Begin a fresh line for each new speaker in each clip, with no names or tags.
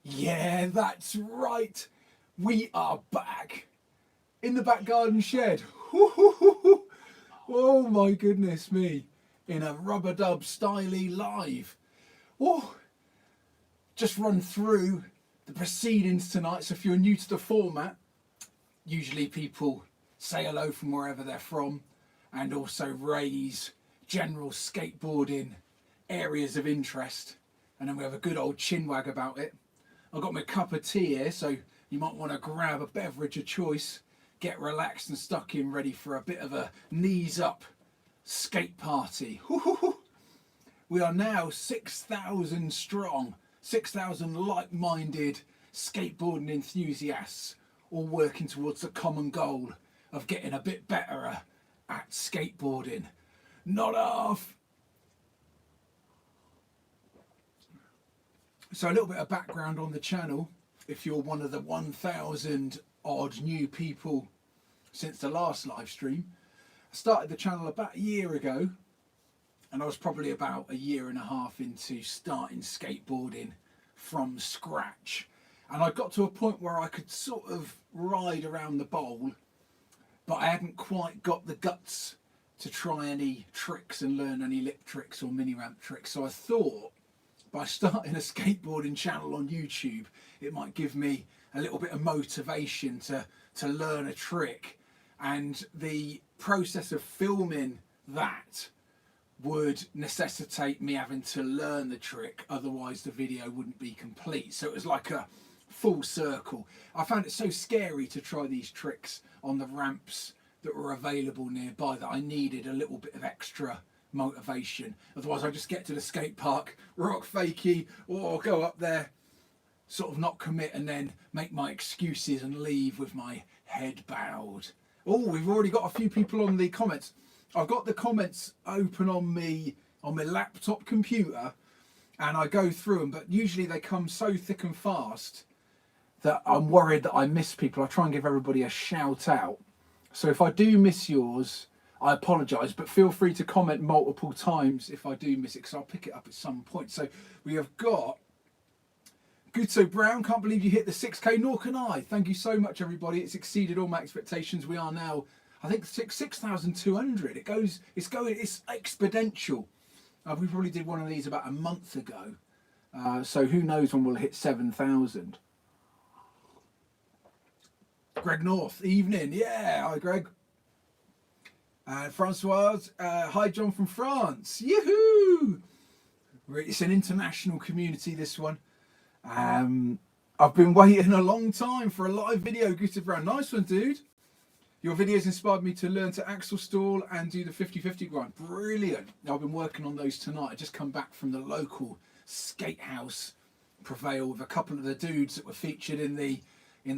Yeah, that's right. We are back in the back garden shed. Oh my goodness me. In a rubber dub styly live. Oh, just run through the proceedings tonight. So if you're new to the format, usually people say hello from wherever they're from and also raise general skateboarding areas of interest. And then we have a good old chinwag about it. I've got my cup of tea here, so you might want to grab a beverage of choice, get relaxed and stuck in, ready for a bit of a knees up skate party. We are now 6,000 strong, 6,000 like-minded skateboarding enthusiasts, all working towards the common goal of getting a bit better at skateboarding. Not half. So a little bit of background on the channel, if you're one of the 1,000 odd new people since the last live stream. I started the channel about a year ago, and I was probably about a year and a half into starting skateboarding from scratch. And I got to a point where I could sort of ride around the bowl, but I hadn't quite got the guts to try any tricks and learn any lip tricks or mini ramp tricks. So I thought, by starting a skateboarding channel on YouTube, it might give me a little bit of motivation to learn a trick, and the process of filming that would necessitate me having to learn the trick, otherwise the video wouldn't be complete. So it was like a full circle. I found it so scary to try these tricks on the ramps that were available nearby that I needed a little bit of extra motivation. Otherwise I just get to the skate park, rock fakie, or go up there, sort of not commit, and then make my excuses and leave with my head bowed. Oh, we've already got a few people on the comments. I've got the comments open on my laptop computer, and I go through them, but usually they come so thick and fast that I'm worried that I miss people. I try and give everybody a shout out. So if I do miss yours, I apologise, but feel free to comment multiple times if I do miss it, because I'll pick it up at some point. So we have got Guto Brown, can't believe you hit the 6K, nor can I. Thank you so much, everybody. It's exceeded all my expectations. We are now, I think, 6,200. It's exponential. We probably did one of these about a month ago. So who knows when we'll hit 7,000. Greg North, evening. Yeah, hi, Greg. Francoise, hi John from France. Yoo-hoo! It's an international community, this one. I've been waiting a long time for a live video, Gustav Brown. Nice one, dude. Your videos inspired me to learn to axle stall and do the 50-50 grind. Brilliant. I've been working on those tonight. I just come back from the local skate house Prevail with a couple of the dudes that were featured in the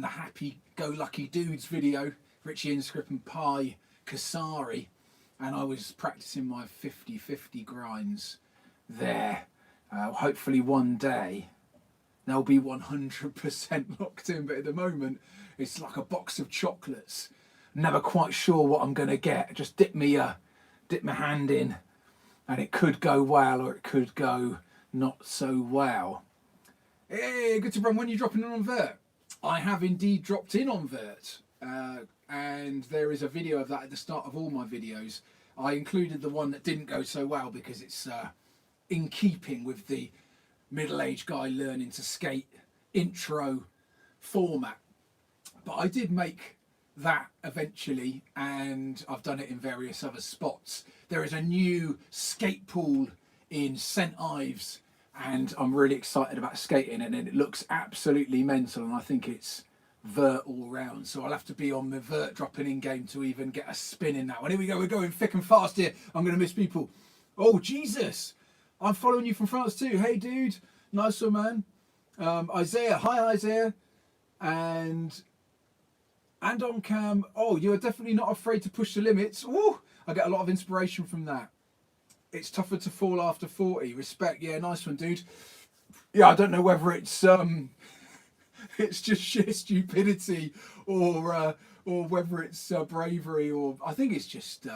Happy Go Lucky Dudes video, Richie Inscrip and Pi Kasari, and I was practicing my 50-50 grinds there. Hopefully one day they'll be 100% locked in, but at the moment it's like a box of chocolates. Never quite sure what I'm going to get. Just dip my hand in and it could go well or it could go not so well. Hey, good to run. When are you dropping in on Vert? I have indeed dropped in on Vert. And there is a video of that at the start of all my videos. I included the one that didn't go so well because it's in keeping with the middle-aged guy learning to skate intro format. But I did make that eventually, and I've done it in various other spots. There is a new skate pool in St Ives, and I'm really excited about skating, and it looks absolutely mental, and I think it's vert all round, so I'll have to be on the vert dropping in game to even get a spin in that one. Here we go, we're going thick and fast here. I'm going to miss people. Oh Jesus, I'm following you from France too. Hey dude, nice one, man. Isaiah, hi Isaiah. And on cam, oh, you're definitely not afraid to push the limits. Ooh, I get a lot of inspiration from that. It's tougher to fall after 40. Respect. Yeah, nice one, dude. Yeah, I don't know whether it's it's just sheer stupidity or whether it's bravery, or I think it's just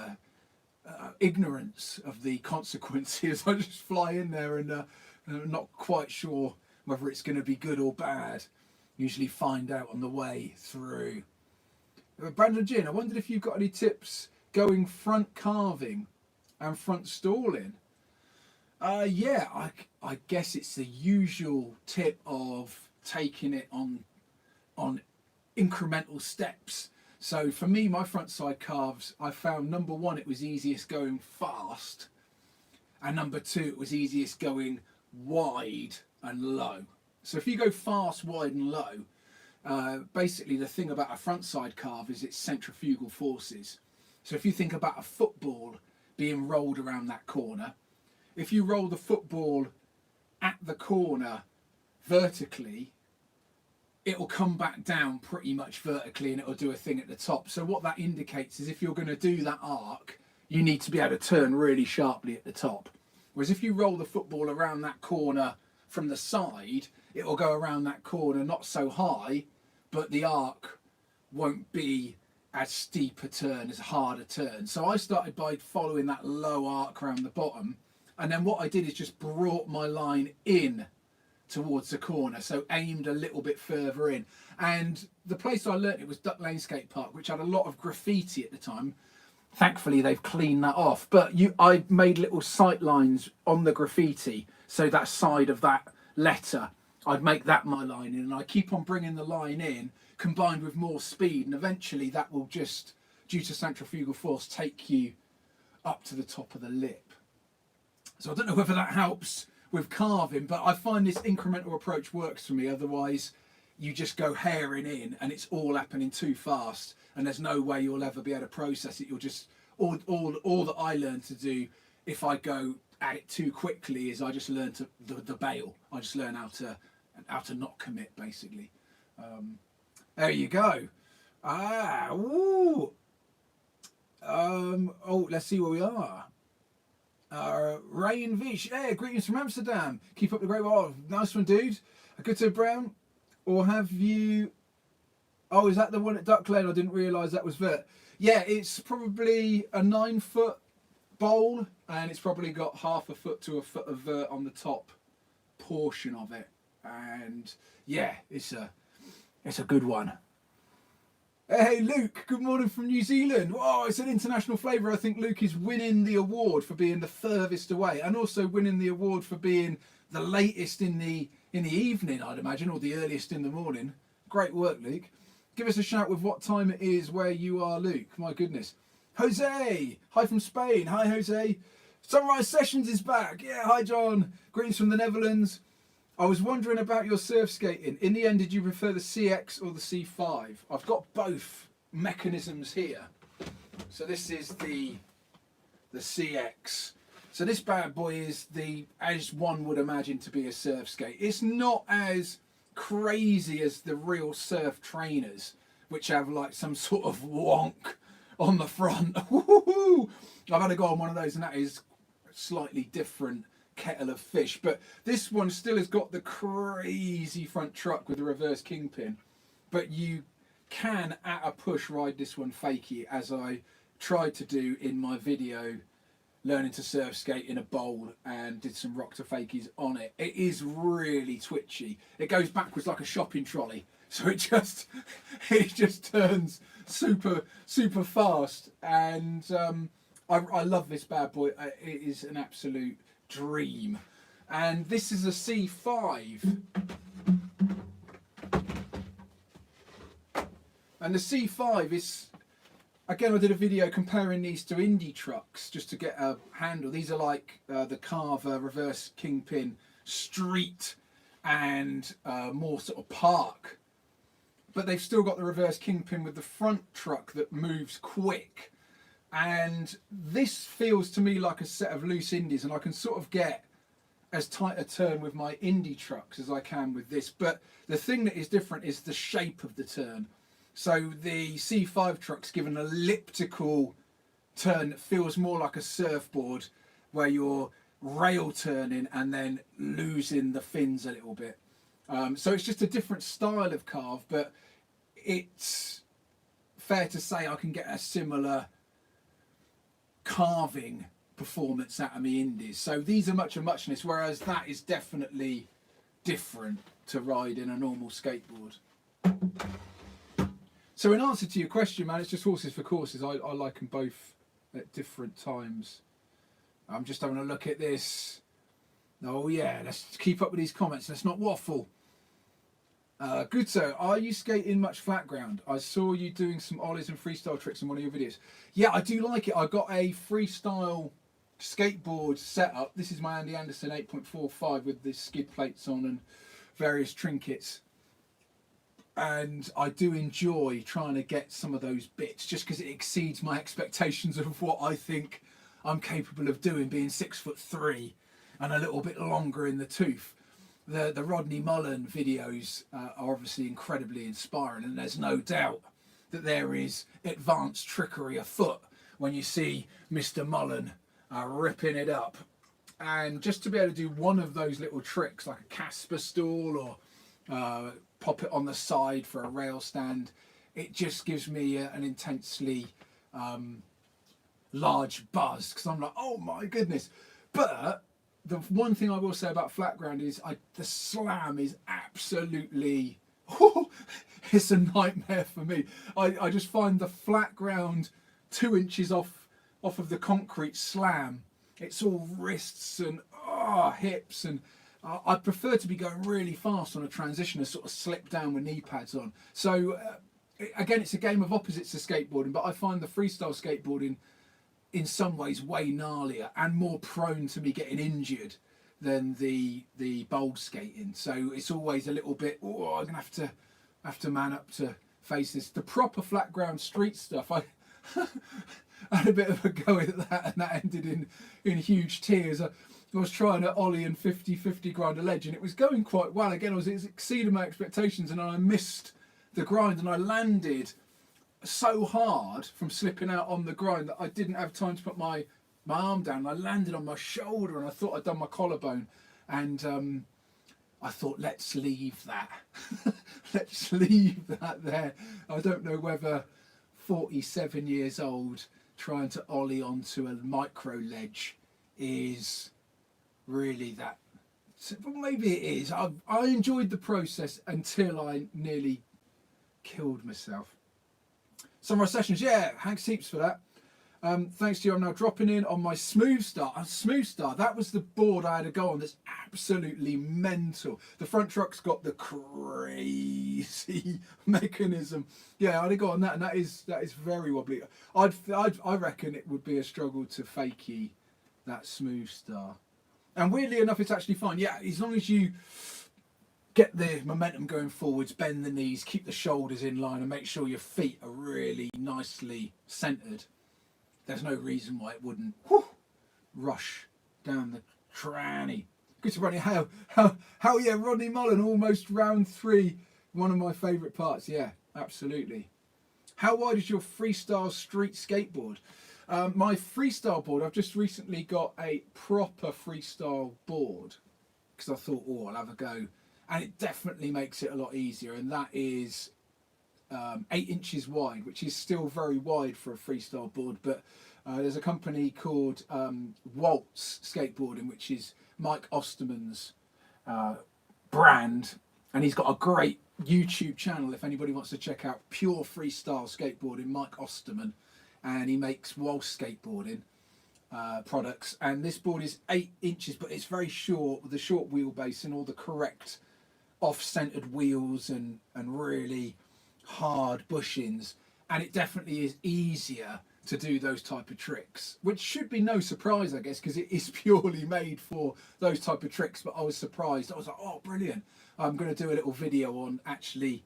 ignorance of the consequences. I just fly in there and not quite sure whether it's going to be good or bad. Usually find out on the way through. Brandon Gin, I wondered if you've got any tips going front carving and front stalling. Yeah, I guess it's the usual tip of taking it on incremental steps. So for me, my front side carves, I found number one, it was easiest going fast, and number two, it was easiest going wide and low. So if you go fast, wide and low, basically the thing about a front side carve is its centrifugal forces. So if you think about a football being rolled around that corner, if you roll the football at the corner vertically, it will come back down pretty much vertically and it will do a thing at the top. So what that indicates is if you're going to do that arc, you need to be able to turn really sharply at the top. Whereas if you roll the football around that corner from the side, it will go around that corner not so high, but the arc won't be as steep a turn, as hard a turn. So I started by following that low arc around the bottom, and then what I did is just brought my line in towards the corner, so aimed a little bit further in. And the place I learnt it was Duck Lane Skate Park, which had a lot of graffiti at the time. Thankfully they've cleaned that off, but I made little sight lines on the graffiti, so that side of that letter, I'd make that my line in, and I keep on bringing the line in combined with more speed, and eventually that will just, due to centrifugal force, take you up to the top of the lip. So I don't know whether that helps with carving, but I find this incremental approach works for me. Otherwise you just go herring in and it's all happening too fast, and there's no way you'll ever be able to process it. You'll just, all that I learned to do if I go at it too quickly is I just learn to the bail. I just learn how to not commit, basically. There you go. Oh, let's see where we are. Ray and Vish, yeah, greetings from Amsterdam. Keep up the great work. Nice one, dude. A good to Brown. Or have you... Oh, is that the one at Duck Lane? I didn't realise that was vert. Yeah, it's probably a 9-foot bowl, and it's probably got half a foot to a foot of vert on the top portion of it. And yeah, it's a good one. Hey Luke, good morning from New Zealand. Oh, it's an international flavour. I think Luke is winning the award for being the furthest away, and also winning the award for being the latest in the evening, I'd imagine, or the earliest in the morning. Great work, Luke. Give us a shout with what time it is where you are, Luke. My goodness. Jose, hi from Spain. Hi, Jose. Sunrise Sessions is back. Yeah, hi, John. Greetings from the Netherlands. I was wondering about your surf skating. In the end, did you prefer the CX or the C5? I've got both mechanisms here. So this is the CX. So this bad boy is as one would imagine to be a surf skate. It's not as crazy as the real surf trainers, which have like some sort of wonk on the front. I've had to go on one of those, and that is slightly different kettle of fish. But this one still has got the crazy front truck with the reverse kingpin, but you can at a push ride this one fakey, as I tried to do in my video learning to surf skate in a bowl, and did some rock to fakies on it. It is really twitchy. It goes backwards like a shopping trolley, so it just turns super fast. And I love this bad boy. It is an absolute dream. And this is a C5, and the C5 is, again, I did a video comparing these to indie trucks just to get a handle. These are like the Carver reverse kingpin street and more sort of park, but they've still got the reverse kingpin with the front truck that moves quick. And this feels to me like a set of loose indies, and I can sort of get as tight a turn with my indie trucks as I can with this. But the thing that is different is the shape of the turn. So the C5 truck's given an elliptical turn that feels more like a surfboard, where you're rail turning and then losing the fins a little bit. So it's just a different style of carve, but it's fair to say I can get a similar carving performance out of me indies. So these are much of muchness, whereas that is definitely different to riding a normal skateboard. So in answer to your question, man, it's just horses for courses. I like them both at different times. I'm just having a look at this. Oh yeah, let's keep up with these comments. Let's not waffle. Good sir, are you skating much flat ground? I saw you doing some ollies and freestyle tricks in one of your videos. Yeah, I do like it. I got a freestyle skateboard setup. This is my Andy Anderson 8.45 with the skid plates on and various trinkets. And I do enjoy trying to get some of those bits just because it exceeds my expectations of what I think I'm capable of doing, being 6'3" and a little bit longer in the tooth. The Rodney Mullen videos are obviously incredibly inspiring, and there's no doubt that there is advanced trickery afoot when you see Mr. Mullen ripping it up. And just to be able to do one of those little tricks like a Casper stall or pop it on the side for a rail stand, it just gives me an intensely large buzz, because I'm like, oh my goodness. But the one thing I will say about flat ground is the slam is absolutely it's a nightmare for me. I just find the flat ground 2 inches off of the concrete slam, it's all wrists and hips, and I prefer to be going really fast on a transition and sort of slip down with knee pads on. So again, it's a game of opposites to skateboarding, but I find the freestyle skateboarding in some ways way gnarlier and more prone to me getting injured than the bold skating. So it's always a little bit, I'm gonna have to man up to face this. The proper flat ground street stuff, I had a bit of a go at that, and that ended in huge tears. I was trying to ollie and 50-50 grind a ledge, and it was going quite well. Again, it was exceeding my expectations, and I missed the grind, and I landed so hard from slipping out on the grind that I didn't have time to put my arm down. I landed on my shoulder, and I thought I'd done my collarbone, and I thought, let's leave that. Let's leave that there. I don't know whether 47 years old trying to ollie onto a micro ledge is really that. Well, maybe it is. I enjoyed the process until I nearly killed myself. Sunrise Sessions, yeah, thanks heaps for that. Thanks to you, I'm now dropping in on my Smooth Star. Smooth Star, that was the board I had to go on that's absolutely mental. The front truck's got the crazy mechanism. Yeah, I had to go on that, and that is very wobbly. I reckon it would be a struggle to fakie that Smooth Star. And weirdly enough, it's actually fine. Yeah, as long as you get the momentum going forwards, bend the knees, keep the shoulders in line, and make sure your feet are really nicely centered, there's no reason why it wouldn't rush down the tranny. Good to Rodney. How yeah, Rodney Mullen, almost round 3. One of my favourite parts. Yeah, absolutely. How wide is your freestyle street skateboard? My freestyle board, I've just recently got a proper freestyle board because I thought, I'll have a go. And it definitely makes it a lot easier. And that is 8 inches wide, which is still very wide for a freestyle board, but there's a company called Waltz Skateboarding, which is Mike Osterman's brand, and he's got a great YouTube channel if anybody wants to check out pure freestyle skateboarding, Mike Osterman, and he makes Waltz skateboarding products, and this board is 8 inches, but it's very short with a short wheelbase and all the correct off-centered wheels and really hard bushings, and it definitely is easier to do those type of tricks, which should be no surprise, I guess, because it is purely made for those type of tricks. But I was surprised. I was like, oh, brilliant. I'm going to do a little video on actually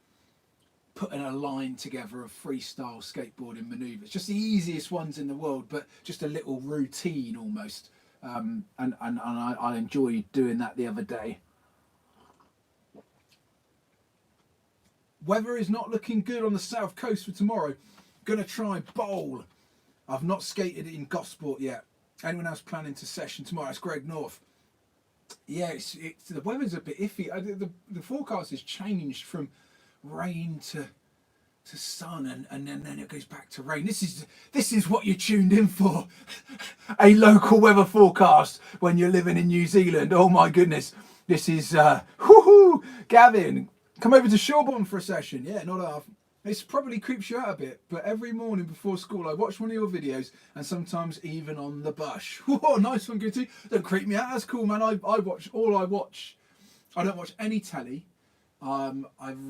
putting a line together of freestyle skateboarding maneuvers, just the easiest ones in the world, but just a little routine almost, and I enjoyed doing that the other day. Weather is not looking good on the south coast for tomorrow. Gonna try bowl. I've not skated in Gosport yet. Anyone else planning to session tomorrow? It's Greg North. Yeah, it's the weather's a bit iffy. The forecast has changed from rain to sun, and then it goes back to rain. This is what you're tuned in for. A local weather forecast when you're living in New Zealand. Oh my goodness. This is, whoo-hoo, Gavin, come over to Shawborn for a session. Yeah, not half. It probably creeps you out a bit, but every morning before school I watch one of your videos, and sometimes even on the bus. Whoa, nice one, Goody. Don't creep me out. That's cool, man. I watch all I watch. I don't watch any telly. I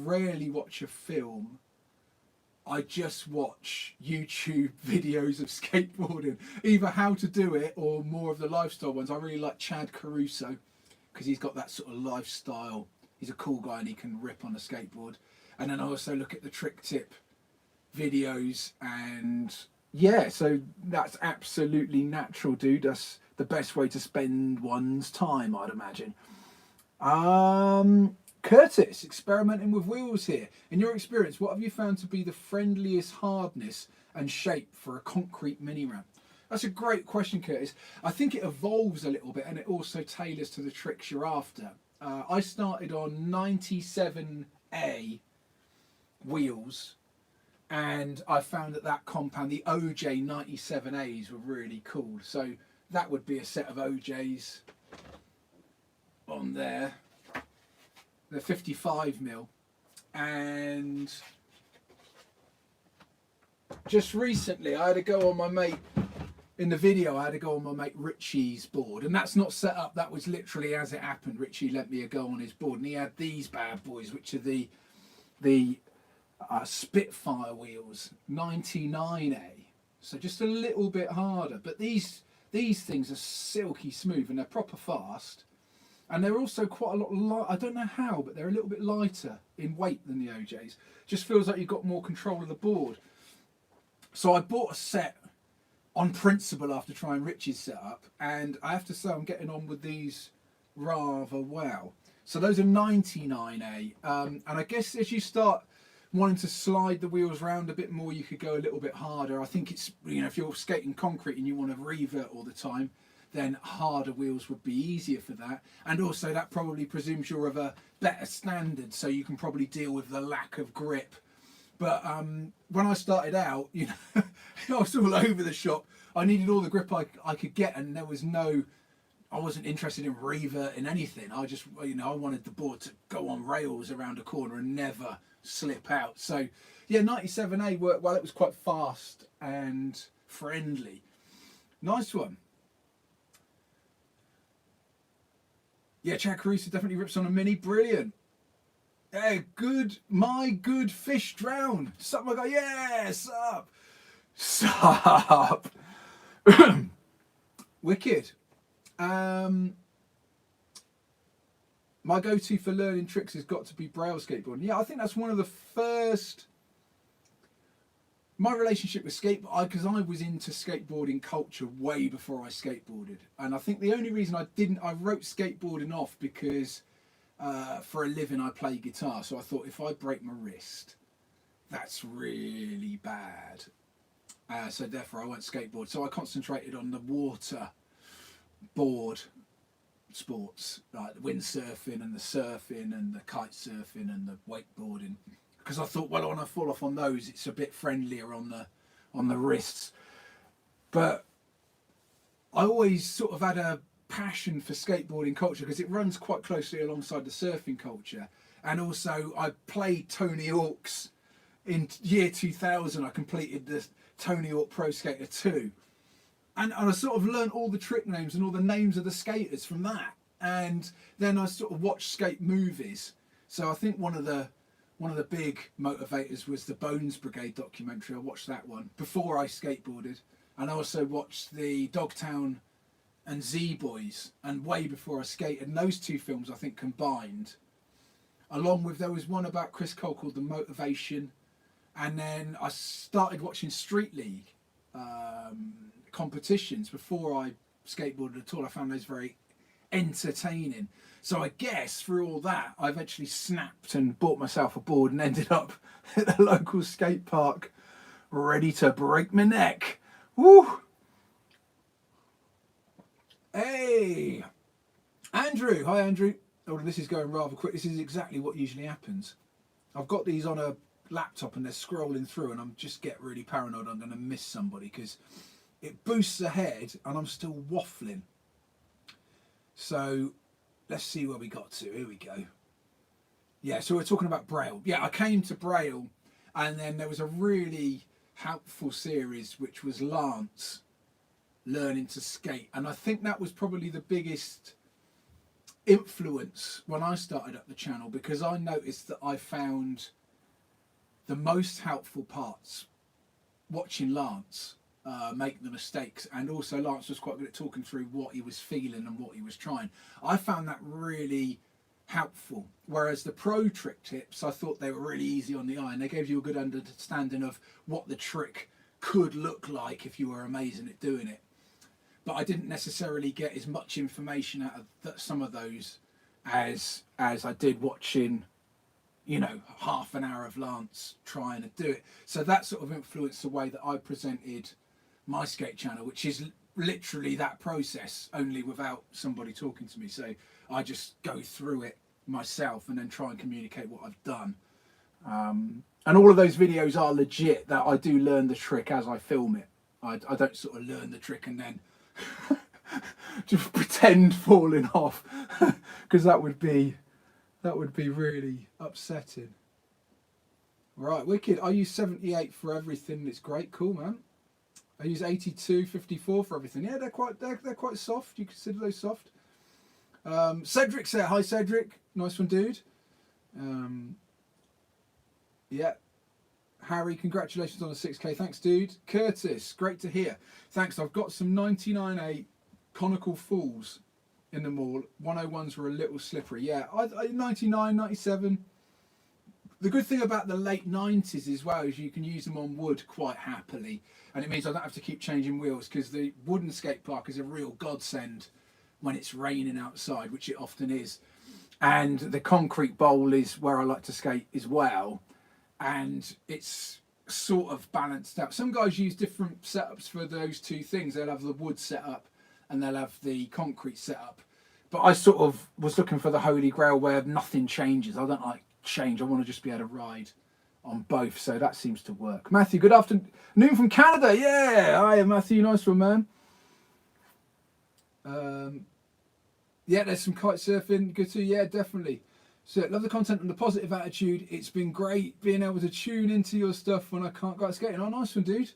rarely watch a film. I just watch YouTube videos of skateboarding, either how to do it or more of the lifestyle ones. I really like Chad Caruso because he's got that sort of lifestyle. He's a cool guy and he can rip on a skateboard. And then I also look at the trick tip videos, and yeah, so that's absolutely natural, dude. That's the best way to spend one's time, I'd imagine. Curtis, experimenting with wheels here. In your experience, what have you found to be the friendliest hardness and shape for a concrete mini ramp? That's a great question, Curtis. I think it evolves a little bit, and it also tailors to the tricks you're after. I started on 97A wheels, and I found that compound, the OJ 97As, were really cool. So that would be a set of OJs on there. They're 55mm, and just recently I had to go on my mate, in the video I had to go on my mate Richie's board, and that's not set up, that was literally as it happened. Richie let me go on his board, and he had these bad boys, which are the Spitfire wheels, 99A, so just a little bit harder, but these things are silky smooth and they're proper fast. And they're also quite a lot light. I don't know how, but they're a little bit lighter in weight than the OJs. Just feels like you've got more control of the board. So I bought a set on principle after trying Richie's setup, and I have to say I'm getting on with these rather well. So those are 99A, and I guess as you start wanting to slide the wheels around a bit more, you could go a little bit harder. I think it's, you know, if you're skating concrete and you want to revert all the time, then harder wheels would be easier for that. And also that probably presumes you're of a better standard, so you can probably deal with the lack of grip. But when I started out, you know, I was all over the shop. I needed all the grip I could get, and there was no, I wasn't interested in reverting anything. I just, you know, I wanted the board to go on rails around a corner and never slip out. So yeah, 97A worked well. It was quite fast and friendly. Nice one. Yeah, Chad Caruso definitely rips on a mini. Brilliant. Hey, good. My good fish drown. Sup, my guy. Yeah, sup. Sup. Wicked. My go-to for learning tricks has got to be braille skateboarding. Yeah, I think that's one of the first. My relationship with skateboard, because I was into skateboarding culture way before I skateboarded, and I think the only reason I wrote skateboarding off because for a living I play guitar, so I thought if I break my wrist, that's really bad. So therefore I won't skateboard. So I concentrated on the water board sports, like the windsurfing and the surfing and the kite surfing and the wakeboarding. Because I thought, well, when I fall off on those, it's a bit friendlier on the wrists. But I always sort of had a passion for skateboarding culture because it runs quite closely alongside the surfing culture. And also, I played Tony Hawk's in year 2000. I completed the Tony Hawk Pro Skater 2. And I sort of learned all the trick names and all the names of the skaters from that. And then I sort of watched skate movies. So I think one of the big motivators was the Bones Brigade documentary. I watched that one before I skateboarded. And I also watched the Dogtown and Z-Boys, and way before I skated. And those two films, I think, combined, along with, there was one about Chris Cole called The Motivation. And then I started watching Street League competitions before I skateboarded at all. I found those very entertaining. So I guess through all that, I eventually snapped and bought myself a board and ended up at the local skate park, ready to break my neck. Woo! Hey, Andrew. Hi, Andrew. Oh, this is going rather quick. This is exactly what usually happens. I've got these on a laptop and they're scrolling through, and I'm just get really paranoid I'm going to miss somebody because it boosts ahead and I'm still waffling. So let's see where we got to. Here we go. Yeah, so we're talking about Braille. Yeah, I came to Braille, and then there was a really helpful series which was Lance learning to skate, and I think that was probably the biggest influence when I started up the channel, because I noticed that I found the most helpful parts watching Lance make the mistakes, and also Lance was quite good at talking through what he was feeling and what he was trying. I found that really helpful, whereas the pro trick tips, I thought they were really easy on the eye, and they gave you a good understanding of what the trick could look like if you were amazing at doing it. But I didn't necessarily get as much information out of some of those as I did watching, you know, half an hour of Lance trying to do it. So that sort of influenced the way that I presented my skate channel, which is literally that process, only without somebody talking to me. So I just go through it myself and then try and communicate what I've done. And all of those videos are legit, that I do learn the trick as I film it. I don't sort of learn the trick and then just pretend falling off, because that would be really upsetting. Right, wicked. I use 78 for everything. It's great, cool, man. I use 82, 54 for everything. Yeah, they're quite soft. You consider those soft. Cedric said, hi Cedric, nice one, dude. Yeah. Harry, congratulations on the 6K. Thanks, dude. Curtis, great to hear. Thanks. I've got some 99.8 conical falls in the mall. 101s were a little slippery. Yeah, I 99, 97. The good thing about the late 90s as well is you can use them on wood quite happily, and it means I don't have to keep changing wheels, because the wooden skate park is a real godsend when it's raining outside, which it often is. And the concrete bowl is where I like to skate as well, and it's sort of balanced out. Some guys use different setups for those two things. They'll have the wood setup and they'll have the concrete setup. But I sort of was looking for the holy grail where nothing changes. I don't like change. I want to just be able to ride on both. So that seems to work. Matthew, good afternoon from Canada. Yeah, hi Matthew, nice one, man. Yeah, there's some kite surfing. Good to, yeah, definitely. So love the content and the positive attitude. It's been great being able to tune into your stuff when I can't go out skating. Oh, nice one, dude.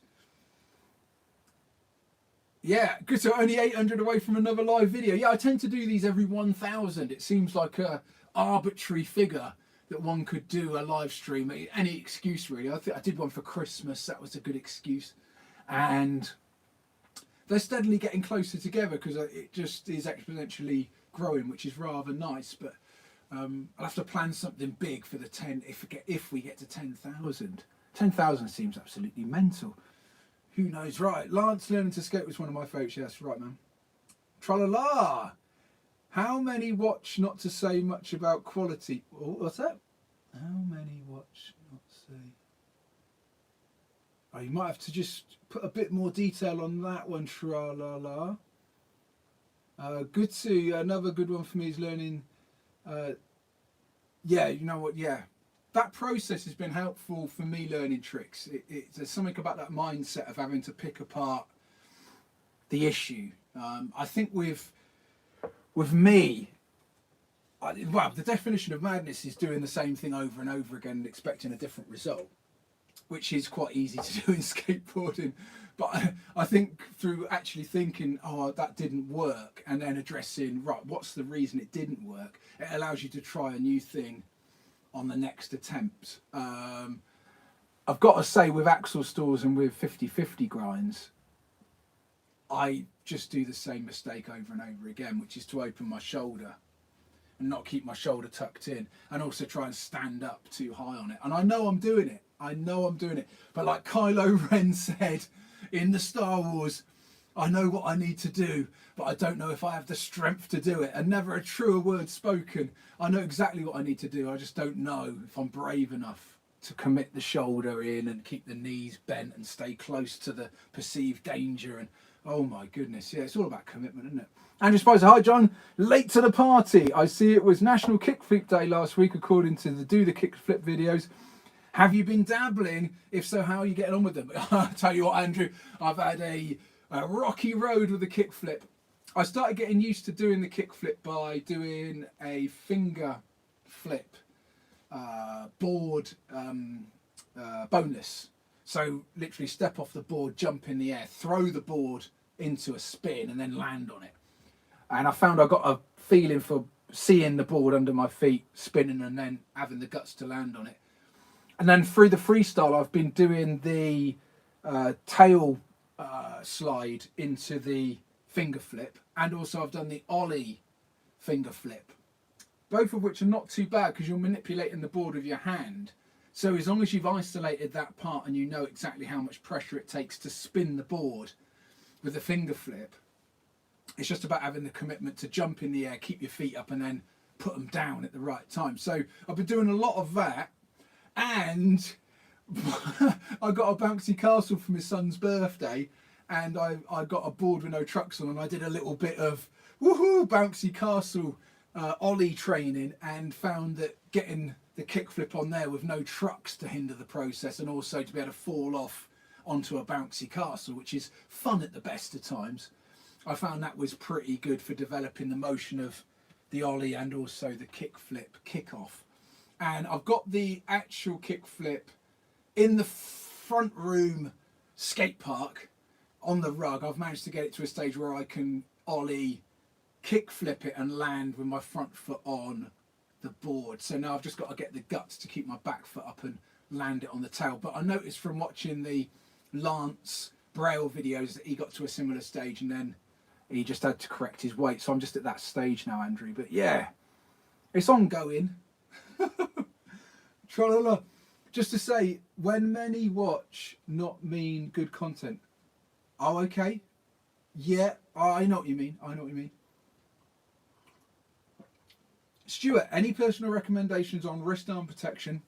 Yeah, good. So only 800 away from another live video. Yeah, I tend to do these every 1,000. It seems like a arbitrary figure that one could do a live stream. Any excuse really. I think I did one for Christmas. That was a good excuse. And they're steadily getting closer together because it just is exponentially growing, which is rather nice. But I'll have to plan something big for the 10 if we get to 10,000. 10,000 seems absolutely mental. Who knows? Right, Lance learning to skate was one of my favourites. Yes, right, man. Tra-la-la. How many watch not to say much about quality? Oh, what's that? How many watch not say? Oh, you might have to just put a bit more detail on that one. Tra-la-la. Good to another good one for me is learning. Yeah, you know what? Yeah, that process has been helpful for me learning tricks. There's something about that mindset of having to pick apart the issue. I think with me, well, the definition of madness is doing the same thing over and over again and expecting a different result, which is quite easy to do in skateboarding. But I think through actually thinking, oh, that didn't work, and then addressing, right, what's the reason it didn't work, it allows you to try a new thing on the next attempt. I've got to say, with axle stalls and with 50-50 grinds, I just do the same mistake over and over again, which is to open my shoulder and not keep my shoulder tucked in, and also try and stand up too high on it. And I know I'm doing it. But like Kylo Ren said in the Star Wars, I know what I need to do, but I don't know if I have the strength to do it. And never a truer word spoken. I know exactly what I need to do. I just don't know if I'm brave enough to commit the shoulder in and keep the knees bent and stay close to the perceived danger. And oh my goodness, yeah, it's all about commitment, isn't it? Andrew Spicer, hi John, late to the party. I see it was National Kickflip Day last week according to the Do the Kickflip videos. Have you been dabbling? If so, how are you getting on with them? I'll tell you what, Andrew, I've had a rocky road with the kickflip. I started getting used to doing the kickflip by doing a finger flip board boneless. So literally step off the board, jump in the air, throw the board into a spin and then land on it. And I found I got a feeling for seeing the board under my feet spinning and then having the guts to land on it. And then through the freestyle, I've been doing the tail slide into the finger flip, and also I've done the ollie finger flip, both of which are not too bad because you're manipulating the board with your hand. So as long as you've isolated that part and you know exactly how much pressure it takes to spin the board with the finger flip, it's just about having the commitment to jump in the air, keep your feet up, and then put them down at the right time. So I've been doing a lot of that, and I got a bouncy castle for my son's birthday, and I got a board with no trucks on, and I did a little bit of woohoo bouncy castle ollie training, and found that getting the kickflip on there with no trucks to hinder the process, and also to be able to fall off onto a bouncy castle, which is fun at the best of times, I found that was pretty good for developing the motion of the ollie and also the kickflip kickoff. And I've got the actual kickflip in the front room skate park on the rug. I've managed to get it to a stage where I can ollie, kickflip it and land with my front foot on the board. So now I've just got to get the guts to keep my back foot up and land it on the tail. But I noticed from watching the Lance Braille videos that he got to a similar stage and then he just had to correct his weight. So I'm just at that stage now, Andrew. But yeah, it's ongoing. Tra-la-la. Just to say, when many watch not mean good content. Oh, okay. Yeah, I know what you mean. I know what you mean. Stuart, any personal recommendations on wrist arm protection?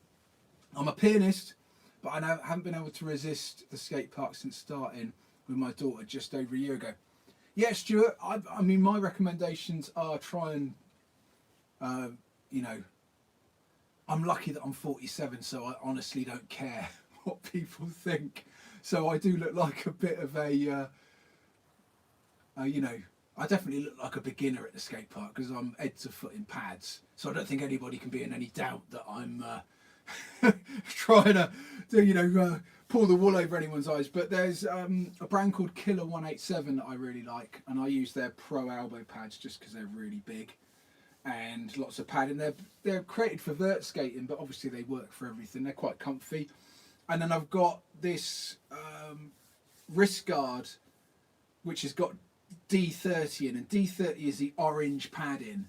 I'm a pianist, but I haven't been able to resist the skate park since starting with my daughter just over a year ago. Yeah, Stuart, I mean, my recommendations are try and, you know, I'm lucky that I'm 47, so I honestly don't care what people think. So I do look like a bit of a, you know, I definitely look like a beginner at the skate park because I'm head to foot in pads. So I don't think anybody can be in any doubt that I'm trying to, you know, pull the wool over anyone's eyes. But there's a brand called Killer 187 that I really like, and I use their pro elbow pads just because they're really big and lots of padding. They're created for vert skating, but obviously they work for everything. They're quite comfy. And then I've got this wrist guard which has got D30 in, and D30 is the orange padding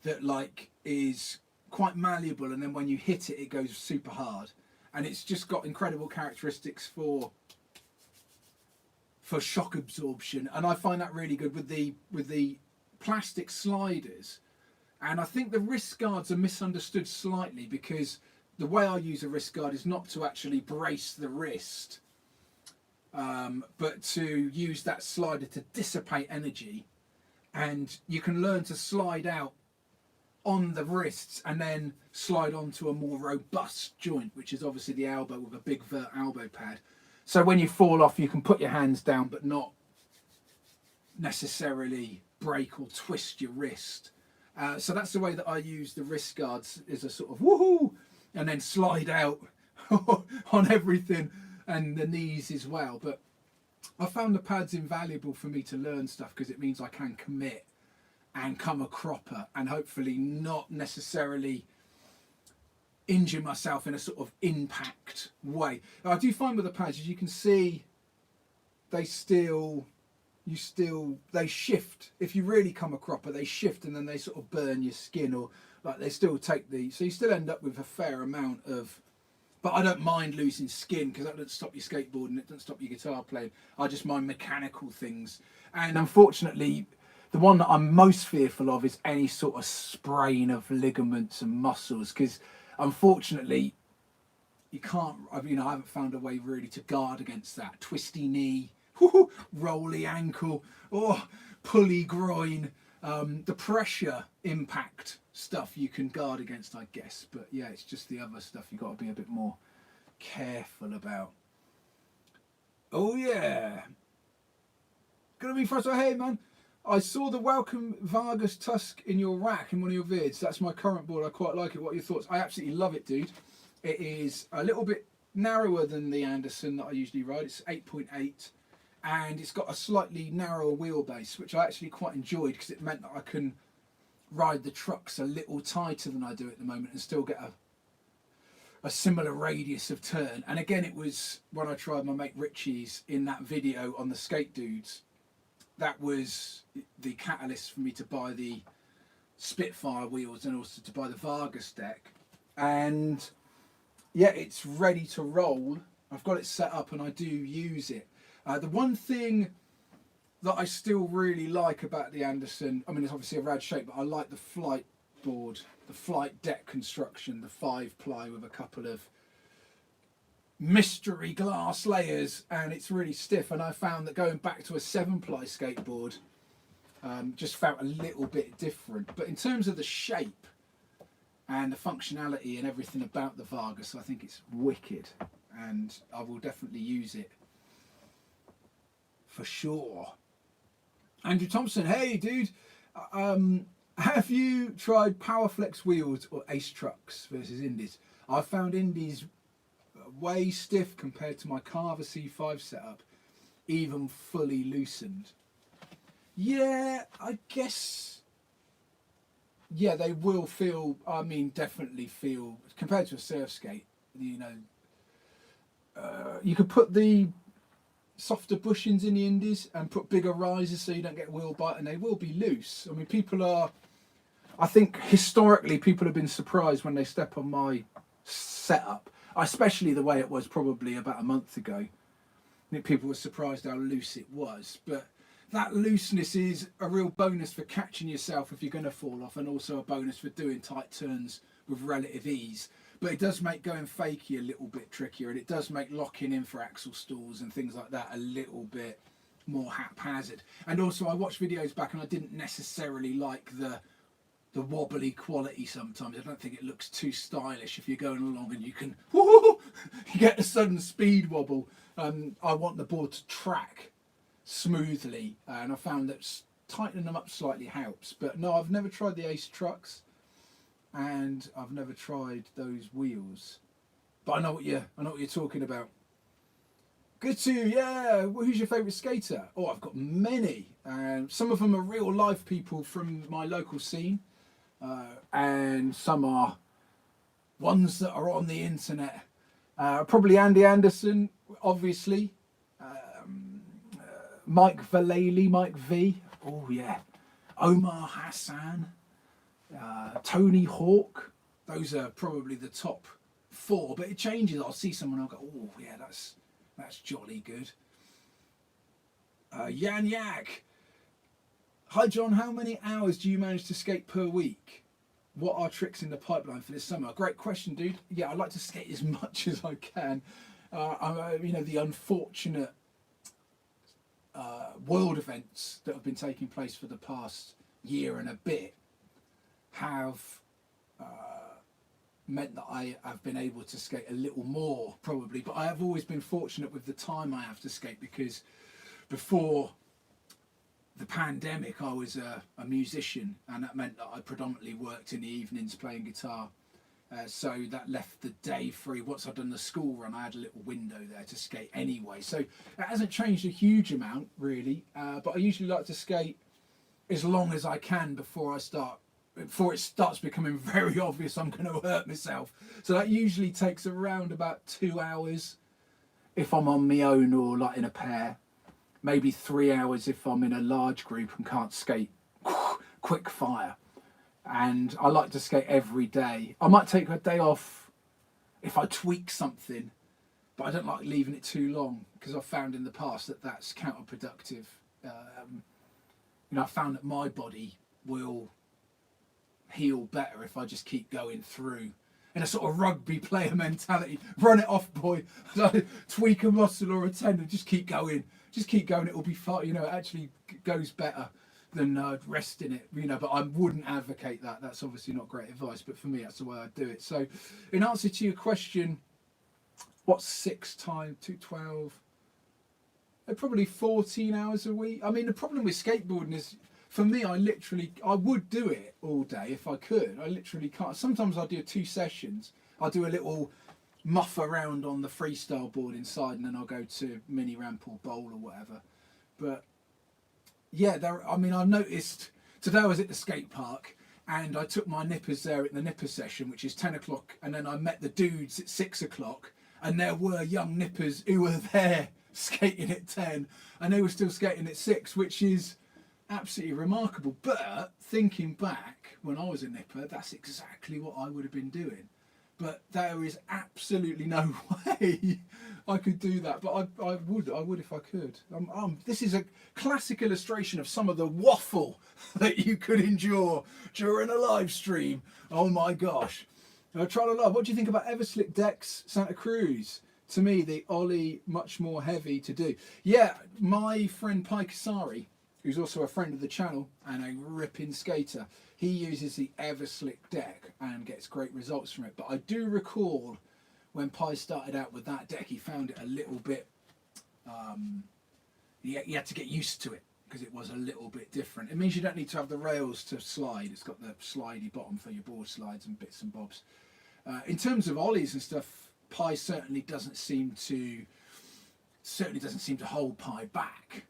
that like is quite malleable, and then when you hit it, it goes super hard, and it's just got incredible characteristics for shock absorption, and I find that really good with the plastic sliders. And I think the wrist guards are misunderstood slightly because the way I use a wrist guard is not to actually brace the wrist, but to use that slider to dissipate energy, and you can learn to slide out on the wrists and then slide onto a more robust joint, which is obviously the elbow with a big vert elbow pad. So when you fall off, you can put your hands down but not necessarily break or twist your wrist. So that's the way that I use the wrist guards, is a sort of woohoo and then slide out on everything, and the knees as well. But I found the pads invaluable for me to learn stuff because it means I can commit and come a cropper and hopefully not necessarily injure myself in a sort of impact way. I do find with the pads, as you can see, they shift. If you really come a cropper, they shift and then they sort of burn your skin, or like they still take so you still end up with a fair amount of, but I don't mind losing skin because that doesn't stop your skateboarding, it doesn't stop your guitar playing. I just mind mechanical things. And unfortunately, the one that I'm most fearful of is any sort of sprain of ligaments and muscles, because unfortunately you can't, I haven't found a way really to guard against that. Twisty knee, rolly ankle, or pulley groin. The pressure impact stuff you can guard against, I guess. But yeah, it's just the other stuff you've got to be a bit more careful about. Oh yeah. Gonna be first. Hey man, I saw the Welcome Vargas Tusk in your rack in one of your vids. That's my current board. I quite like it. What are your thoughts? I absolutely love it, dude. It is a little bit narrower than the Anderson that I usually ride. It's 8.8 and it's got a slightly narrower wheelbase, which I actually quite enjoyed because it meant that I can ride the trucks a little tighter than I do at the moment and still get a similar radius of turn. And again, it was when I tried my mate Richie's in that video on the Skate Dudes. That was the catalyst for me to buy the Spitfire wheels and also to buy the Vargas deck. And yeah, it's ready to roll. I've got it set up and I do use it. The one thing that I still really like about the Anderson, I mean, it's obviously a rad shape, but I like the flight board, the flight deck construction, the 5-ply with a couple of mystery glass layers, and it's really stiff. And I found that going back to a 7-ply skateboard just felt a little bit different. But in terms of the shape and the functionality and everything about the Vargas, I think it's wicked, and I will definitely use it for sure. Andrew Thompson, hey dude, have you tried Powerflex wheels or Ace trucks versus Indies? I found Indies way stiff compared to my Carver C5 setup, even fully loosened. Yeah, I guess, yeah, they will feel, I mean, definitely feel, compared to a surf skate, you know, you could put the softer bushings in the Indies and put bigger risers so you don't get wheel bite, and they will be loose. I mean, people are, I think historically people have been surprised when they step on my setup, especially the way it was probably about a month ago. I think people were surprised how loose it was, but that looseness is a real bonus for catching yourself if you're going to fall off, and also a bonus for doing tight turns with relative ease. But it does make going fakie a little bit trickier, and it does make locking in for axle stalls and things like that a little bit more haphazard. And also, I watched videos back and I didn't necessarily like the wobbly quality sometimes. I don't think it looks too stylish if you're going along and you can you get a sudden speed wobble. I want the board to track smoothly, and I found that tightening them up slightly helps. But no, I've never tried the Ace trucks, and I've never tried those wheels, but I know what you're talking about. Good to, yeah. Who's your favourite skater? Oh, I've got many. Some of them are real life people from my local scene, and some are ones that are on the internet. Probably Andy Anderson, obviously. Mike Vallely, Mike V. Oh yeah. Omar Hassan. Tony Hawk. Those are probably the top 4, but it changes. I'll see someone, I'll go, oh yeah, that's jolly good. Yan Yak. Hi John, how many hours do you manage to skate per week? What are tricks in the pipeline for this summer? Great question, dude. Yeah, I like to skate as much as I can. You know, the unfortunate world events that have been taking place for the past year and a bit have meant that I have been able to skate a little more probably, but I have always been fortunate with the time I have to skate, because before the pandemic I was a musician, and that meant that I predominantly worked in the evenings playing guitar, so that left the day free. Once I'd done the school run, I had a little window there to skate anyway, so it hasn't changed a huge amount really, but I usually like to skate as long as I can before it starts becoming very obvious I'm going to hurt myself. So that usually takes around about 2 hours if I'm on my own or like in a pair. Maybe 3 hours if I'm in a large group and can't skate quick fire. And I like to skate every day. I might take a day off if I tweak something, but I don't like leaving it too long, because I've found in the past that that's counterproductive. You know, I found that my body will heal better if I just keep going through in a sort of rugby player mentality. Run it off, boy. Tweak a muscle or a tendon, just keep going, it'll be fine. You know, it actually goes better than resting it, you know. But I wouldn't advocate that. That's obviously not great advice, but for me that's the way I do it. So in answer to your question, what's 6 times 212? Probably 14 hours a week. I mean, the problem with skateboarding is for me, I would do it all day if I could. I literally can't. Sometimes I do 2 sessions. I do a little muff around on the freestyle board inside, and then I'll go to mini ramp or bowl or whatever. But yeah, I mean, I've noticed today I was at the skate park and I took my nippers there at the nipper session, which is 10 o'clock, and then I met the dudes at 6 o'clock, and there were young nippers who were there skating at 10 and they were still skating at 6, which is absolutely remarkable. But thinking back when I was a nipper, that's exactly what I would have been doing. But there is absolutely no way I could do that. But I would if I could. This is a classic illustration of some of the waffle that you could endure during a live stream. Oh my gosh. Try to love. What do you think about Everslick decks, Santa Cruz? To me, the ollie much more heavy to do. Yeah, my friend Pai Kasari, who's also a friend of the channel and a ripping skater, he uses the Everslick deck and gets great results from it. But I do recall when Pi started out with that deck, he found it a little bit, he had to get used to it because it was a little bit different. It means you don't need to have the rails to slide. It's got the slidey bottom for your board slides and bits and bobs. In terms of ollies and stuff, Pi certainly doesn't seem to hold Pi back.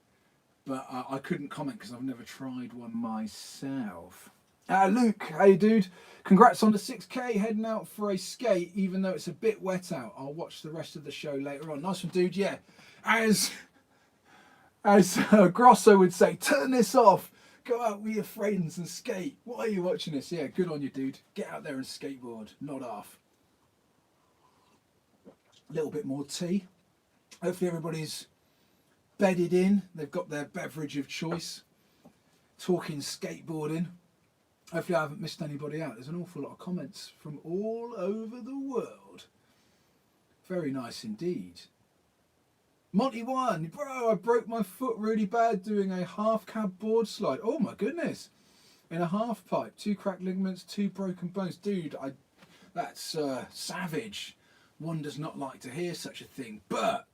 But I couldn't comment because I've never tried one myself. Luke, hey dude, congrats on the 6K, heading out for a skate even though it's a bit wet out. I'll watch the rest of the show later on. Nice one, dude. Yeah, as Grosso would say, turn this off, go out with your friends and skate. Why are you watching this? Yeah, good on you, dude. Get out there and skateboard, not off. A little bit more tea. Hopefully everybody's bedded in, they've got their beverage of choice. Talking skateboarding. Hopefully I haven't missed anybody out. There's an awful lot of comments from all over the world. Very nice indeed. Monty1, bro, I broke my foot really bad doing a half cab board slide. Oh my goodness. In a half pipe, 2 cracked ligaments, 2 broken bones. Dude, that's savage. One does not like to hear such a thing, but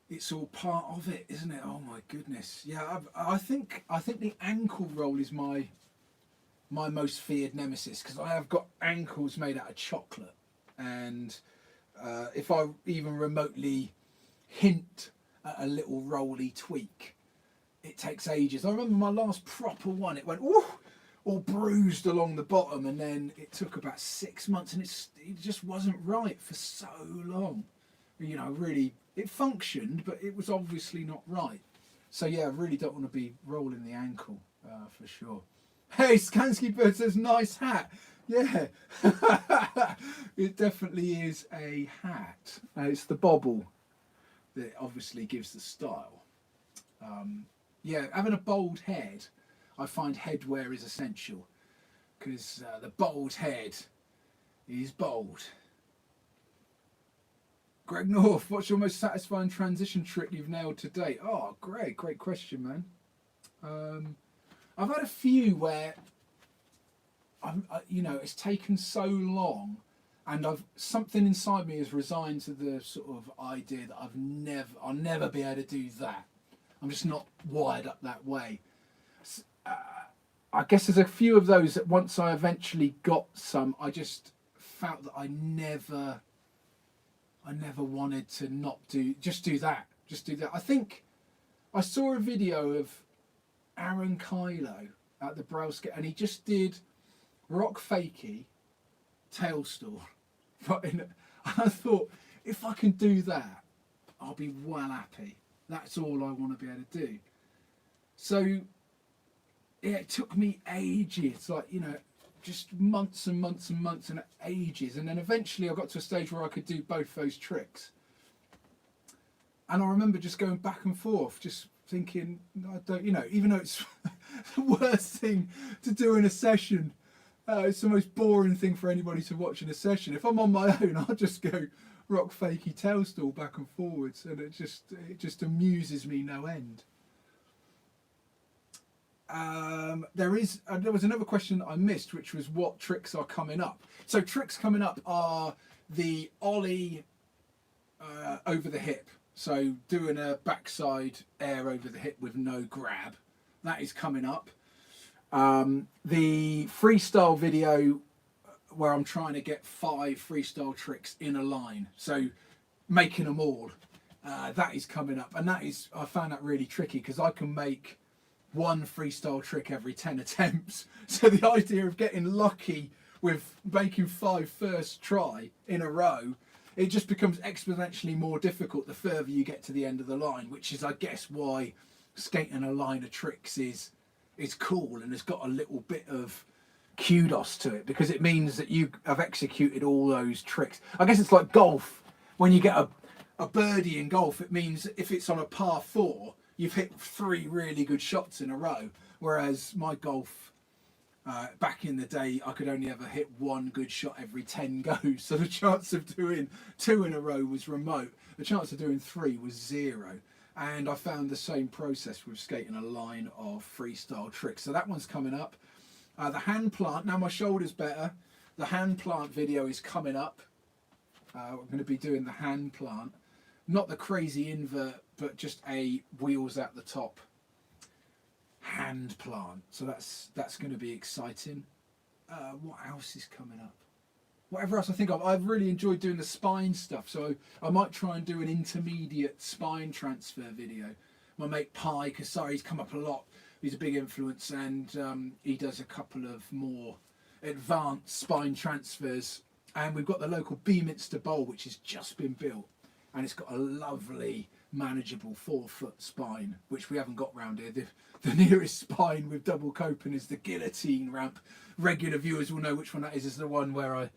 it's all part of it, isn't it? Oh my goodness. Yeah, I think the ankle roll is my most feared nemesis because I have got ankles made out of chocolate, and if I even remotely hint at a little rolly tweak, it takes ages. I remember my last proper one, it went ooh, all bruised along the bottom, and then it took about 6 months, and it just wasn't right for so long. You know, really, it functioned, but it was obviously not right. So yeah, I really don't want to be rolling the ankle for sure. Hey, Skansky Bird says, nice hat. Yeah, it definitely is a hat. It's the bobble that obviously gives the style. Yeah, having a bald head, I find headwear is essential because the bald head is bold. Greg North, what's your most satisfying transition trick you've nailed to date? Oh, Greg, great question, man. I've had a few where, you know, it's taken so long, and something inside me has resigned to the sort of idea that I'll never be able to do that. I'm just not wired up that way. I guess there's a few of those that once I eventually got some, I just felt that I never wanted to not just do that. I think I saw a video of Aaron Kylo at the Browskate, and he just did rock fakie, tail stall. And I thought, if I can do that, I'll be well happy. That's all I want to be able to do. So yeah, it took me ages, like, you know, just months and months and months and ages, and then eventually I got to a stage where I could do both those tricks. And I remember just going back and forth, just thinking, I don't, you know, even though it's the worst thing to do in a session, it's the most boring thing for anybody to watch in a session. If I'm on my own, I'll just go rock fakie tail stall back and forwards, and it just amuses me no end. There was another question that I missed, which was what tricks are coming up. So tricks coming up are the ollie over the hip. So doing a backside air over the hip with no grab. That is coming up. The freestyle video where I'm trying to get 5 freestyle tricks in a line, so making them all, that is coming up. And that is, I found that really tricky because I can make 1 freestyle trick every 10 attempts. So the idea of getting lucky with making 5 first try in a row, it just becomes exponentially more difficult the further you get to the end of the line, which is, I guess, why skating a line of tricks is cool and has got a little bit of kudos to it, because it means that you have executed all those tricks. I guess it's like golf. When you get a birdie in golf, it means if it's on a par 4, you've hit 3 really good shots in a row. Whereas my golf, back in the day, I could only ever hit 1 good shot every 10 goes. So the chance of doing 2 in a row was remote. The chance of doing 3 was 0. And I found the same process with skating a line of freestyle tricks. So that one's coming up. The hand plant, now my shoulder's better. The hand plant video is coming up. I'm going to be doing the hand plant. Not the crazy invert, but just a wheels at the top hand plant. So that's going to be exciting. What else is coming up? Whatever else I think of. I've really enjoyed doing the spine stuff, so I might try and do an intermediate spine transfer video. My mate Pi Kasari's come up a lot. He's a big influence, and he does a couple of more advanced spine transfers. And we've got the local Beaminster Bowl, which has just been built, and it's got a lovely, manageable 4-foot spine, which we haven't got round here. The nearest spine with double coping is the guillotine ramp. Regular viewers will know which one that is. Is the one where I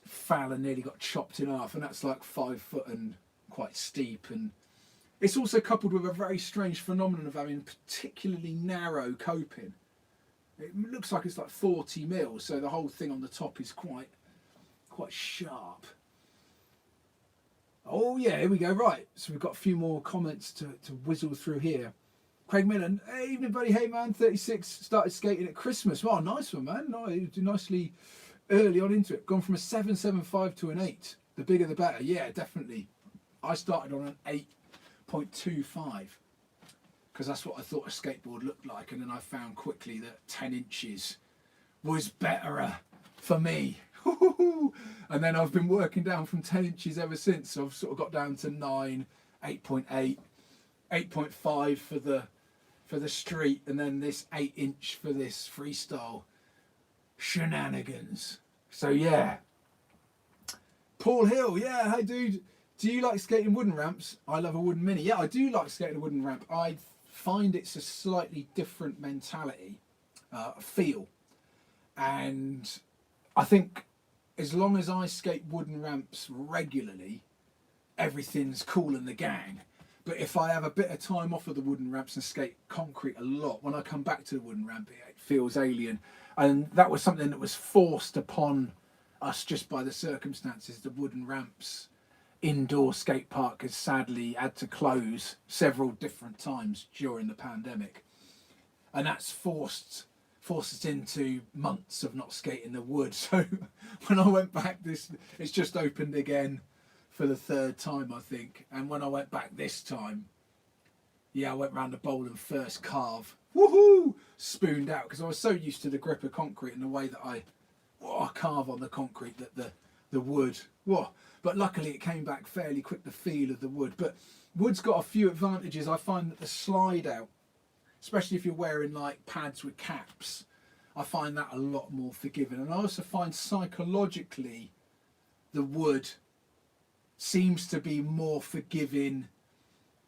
fell and nearly got chopped in half, and that's like 5 foot and quite steep. And it's also coupled with a very strange phenomenon of having particularly narrow coping. It looks like it's like 40 mil, so the whole thing on the top is quite sharp. Oh yeah, here we go. Right, so we've got a few more comments to whizzle through here. Craig Millen, hey, evening buddy, hey man, 36, started skating at Christmas. Wow, nice one man, nicely early on into it. Gone from a 7.75 to an 8. The bigger the better, yeah, definitely. I started on an 8.25 because that's what I thought a skateboard looked like, and then I found quickly that 10 inches was better for me. And then I've been working down from 10 inches ever since. So I've sort of got down to 9, 8.8, 8.5 for the street, and then this 8-inch for this freestyle shenanigans. So yeah. Paul Hill, yeah, hey dude, do you like skating wooden ramps? I love a wooden mini. Yeah, I do like skating a wooden ramp. I find it's a slightly different mentality, feel, and I think as long as I skate wooden ramps regularly, everything's cool in the gang. But if I have a bit of time off of the wooden ramps and skate concrete a lot, when I come back to the wooden ramp, it feels alien. And that was something that was forced upon us just by the circumstances. The wooden ramps indoor skate park has sadly had to close several different times during the pandemic. And that's forced us into months of not skating the wood. So when I went back, it's just opened again for the 3rd time, I think. And when I went back this time, yeah, I went round the bowl and first carve, woohoo, spooned out, because I was so used to the grip of concrete and the way that I carve on the concrete, that the wood, but luckily it came back fairly quick, the feel of the wood. But wood's got a few advantages. I find that the slide out, especially if you're wearing like pads with caps, I find that a lot more forgiving. And I also find psychologically the wood seems to be more forgiving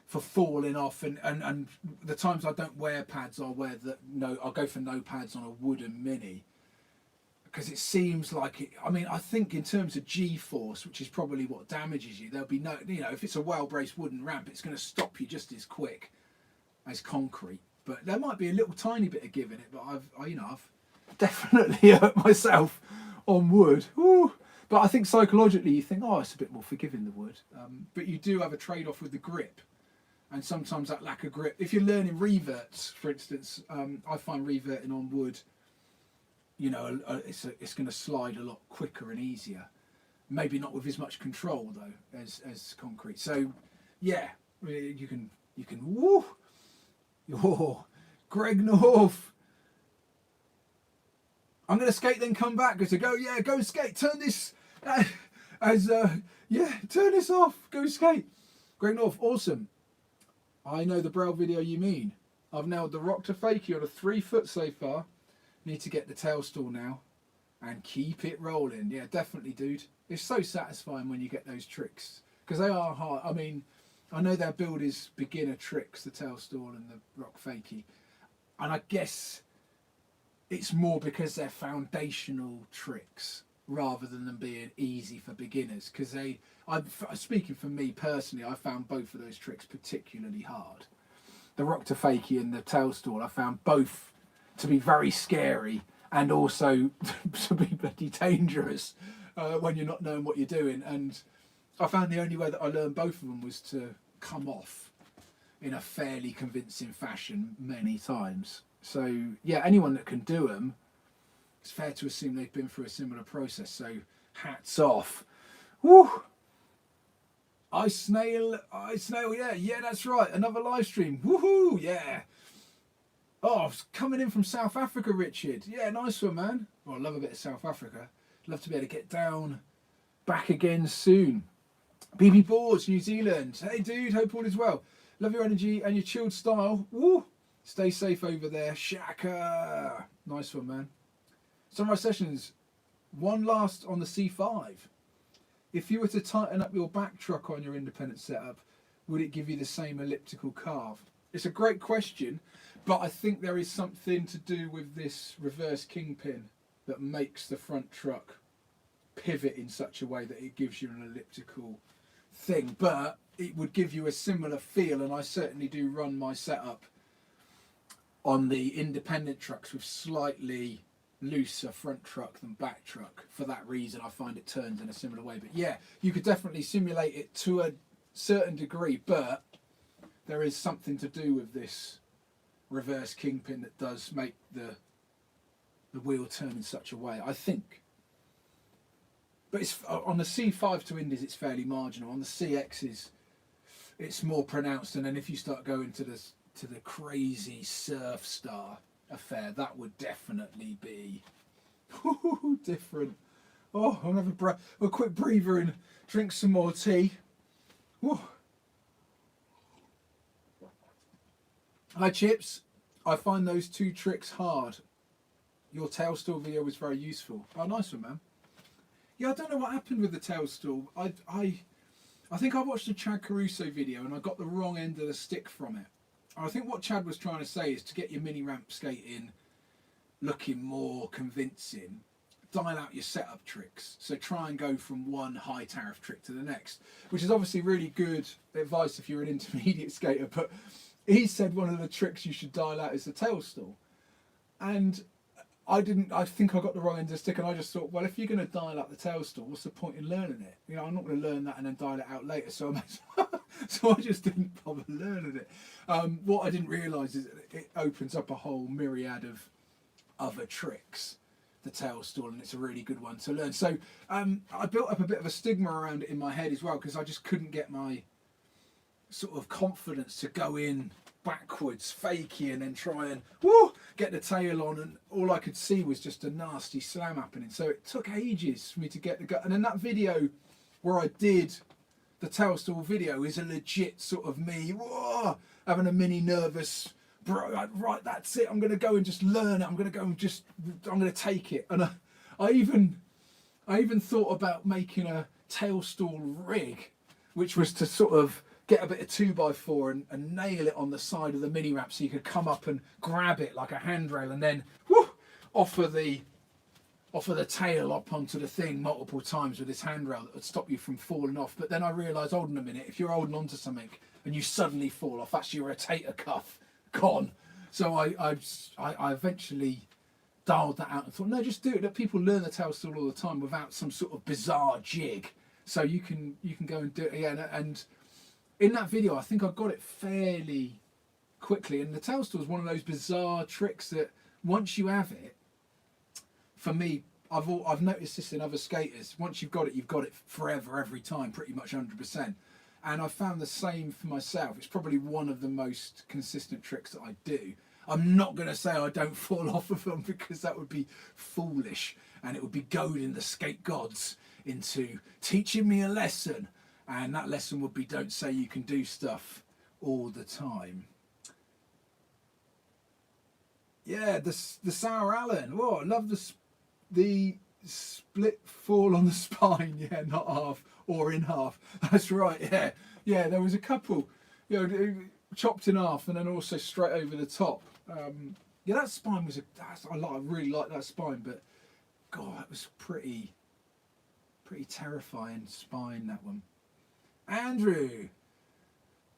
for falling off, and the times I don't wear pads, I'll go for no pads on a wooden mini, because it seems like it, I think in terms of G-force, which is probably what damages you, there'll be no, if it's a well-braced wooden ramp, it's going to stop you just as quick as concrete. But there might be a little tiny bit of give in it, but I've definitely hurt myself on wood. Ooh. But I think psychologically you think, it's a bit more forgiving, the wood. But you do have a trade-off with the grip. And sometimes that lack of grip, if you're learning reverts, for instance, I find reverting on wood, it's going to slide a lot quicker and easier. Maybe not with as much control though as concrete. So yeah, you can woo. Oh, Greg North. I'm going to skate then come back. To go, yeah, go skate. Turn this yeah, turn this off. Go skate. Greg North, awesome. I know the Braille video you mean. I've nailed the rock to fakie on a 3 foot so far. Need to get the tail stall now and keep it rolling. Yeah, definitely, dude. It's so satisfying when you get those tricks because they are hard. I mean, I know their build is beginner tricks, the tail stall and the rock fakie, and I guess it's more because they're foundational tricks rather than them being easy for beginners. Because speaking for me personally, I found both of those tricks particularly hard. The rock to fakie and the tail stall, I found both to be very scary and also to be bloody dangerous when you're not knowing what you're doing. And I found the only way that I learned both of them was to come off in a fairly convincing fashion many times. So yeah, anyone that can do them, it's fair to assume they've been through a similar process. So hats off. Woo! I snail, yeah, that's right. Another live stream. Woohoo, yeah. Oh, coming in from South Africa, Richard. Yeah, nice one, man. Well, I love a bit of South Africa. Love to be able to get down back again soon. BB Boards, New Zealand. Hey, dude, hope all is well. Love your energy and your chilled style. Woo! Stay safe over there. Shaka. Nice one, man. Sunrise Sessions. One last on the C5. If you were to tighten up your back truck on your independent setup, would it give you the same elliptical carve? It's a great question, but I think there is something to do with this reverse kingpin that makes the front truck pivot in such a way that it gives you an elliptical thing. But it would give you a similar feel, and I certainly do run my setup on the independent trucks with slightly looser front truck than back truck. For that reason, I find it turns in a similar way. But yeah, you could definitely simulate it to a certain degree, but there is something to do with this reverse kingpin that does make the wheel turn in such a way, I think. But it's on the C5 to Indies, it's fairly marginal. On the CXs, it's more pronounced. And then if you start going to the crazy Surf Star affair, that would definitely be different. Oh, I'll have a quick breather and drink some more tea. Whew. Hi Chips, I find those 2 tricks hard. Your tail stall video was very useful. Oh, nice one, man. Yeah, I don't know what happened with the tail stall. I think I watched a Chad Caruso video and I got the wrong end of the stick from it. I think what Chad was trying to say is to get your mini ramp skating looking more convincing, dial out your setup tricks. So try and go from one high tariff trick to the next, which is obviously really good advice if you're an intermediate skater. But he said one of the tricks you should dial out is the tail stall. And I think I got the wrong end of the stick, and I just thought, well, if you're going to dial up the tail stall, what's the point in learning it? You know, I'm not going to learn that and then dial it out later. So I just didn't bother learning it. What I didn't realise is it opens up a whole myriad of other tricks, the tail stall, and it's a really good one to learn. So I built up a bit of a stigma around it in my head as well, because I just couldn't get my sort of confidence to go in backwards, fakey, and then try and get the tail on, and all I could see was just a nasty slam happening. So it took ages for me to get the gut. And then that video where I did the tail stall video is a legit sort of me having a mini nervous right, that's it, I'm gonna go and just learn it, I'm gonna take it. And I even thought about making a tail stall rig, which was to sort of get a bit of 2x4 and nail it on the side of the mini ramp so you could come up and grab it like a handrail and then offer the tail up onto the thing multiple times with this handrail that would stop you from falling off. But then I realised, hold on a minute, if you're holding onto something and you suddenly fall off, that's your rotator cuff gone. So I eventually dialed that out and thought, no, just do it. Let people learn the tail stall all the time without some sort of bizarre jig. So you can go and do it again. And in that video, I think I got it fairly quickly. And the tail stall is one of those bizarre tricks that once you have it, for me, I've noticed this in other skaters. Once you've got it forever, every time, pretty much 100%. And I found the same for myself. It's probably one of the most consistent tricks that I do. I'm not going to say I don't fall off of them, because that would be foolish, and it would be goading the skate gods into teaching me a lesson, and that lesson would be, don't say you can do stuff all the time. Yeah, the Sour Allen. Oh, I love the split fall on the spine. Yeah, not half or in half. That's right. Yeah, yeah. There was a couple, you know, chopped in half and then also straight over the top. Yeah, that spine was I really like that spine, but God, that was pretty terrifying spine, that one. Andrew,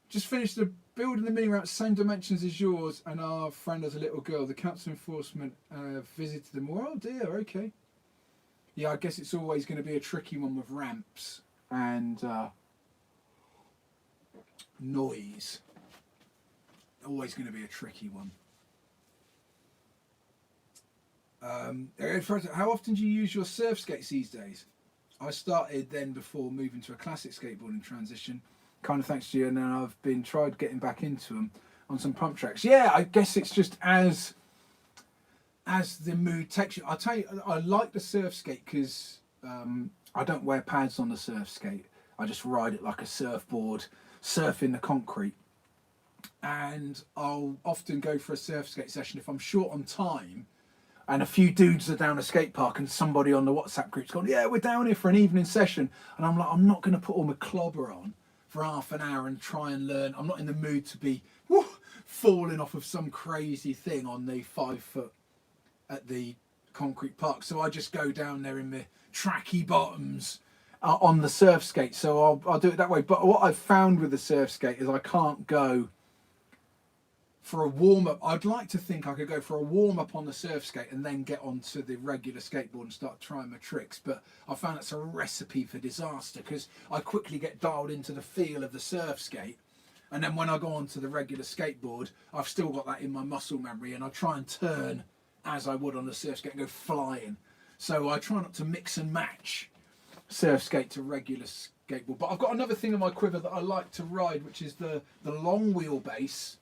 just finished building the mini ramp, same dimensions as yours, and our friend has a little girl. The council enforcement visited them. Oh dear, okay. Yeah, I guess it's always going to be a tricky one with ramps and noise. Always going to be a tricky one. How often do you use your surf skates these days? I started then before moving to a classic skateboarding transition, kind of thanks to you, and then I've been tried getting back into them on some pump tracks. Yeah, I guess it's just as the mood takes you. I'll tell you, I like the surf skate because I don't wear pads on the surf skate. I just ride it like a surfboard, surfing the concrete. And I'll often go for a surf skate session if I'm short on time, and a few dudes are down a skate park and somebody on the WhatsApp group's gone, yeah, we're down here for an evening session. And I'm like, I'm not going to put all my clobber on for half an hour and try and learn. I'm not in the mood to be falling off of some crazy thing on the 5 foot at the concrete park. So I just go down there in my tracky bottoms on the surf skate. So I'll do it that way. But what I've found with the surf skate is I can't go for a warm-up. I'd like to think I could go for a warm-up on the surf skate and then get onto the regular skateboard and start trying my tricks, but I found that's a recipe for disaster because I quickly get dialed into the feel of the surf skate, and then when I go onto the regular skateboard I've still got that in my muscle memory, and I try and turn as I would on the surf skate and go flying. So I try not to mix and match surf skate to regular skateboard. But I've got another thing in my quiver that I like to ride, which is the long wheelbase.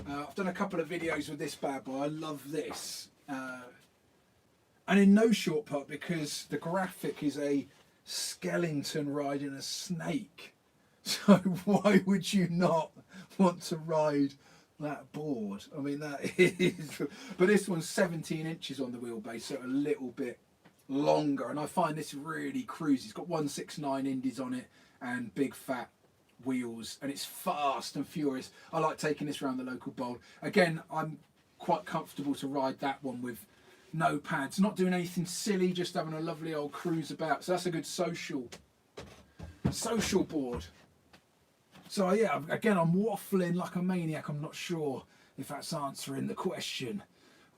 I've done a couple of videos with this bad boy. I love this. And in no short part because the graphic is a skeleton riding a snake. So why would you not want to ride that board? I mean, that is... But this one's 17 inches on the wheelbase, so a little bit longer. And I find this really cruisy. It's got 169 indies on it and big fat wheels, and it's fast and furious. I like taking this around the local bowl. Again, I'm quite comfortable to ride that one with no pads, not doing anything silly, just having a lovely old cruise about. So that's a good social board. So yeah, again, I'm waffling like a maniac. I'm not sure if that's answering the question.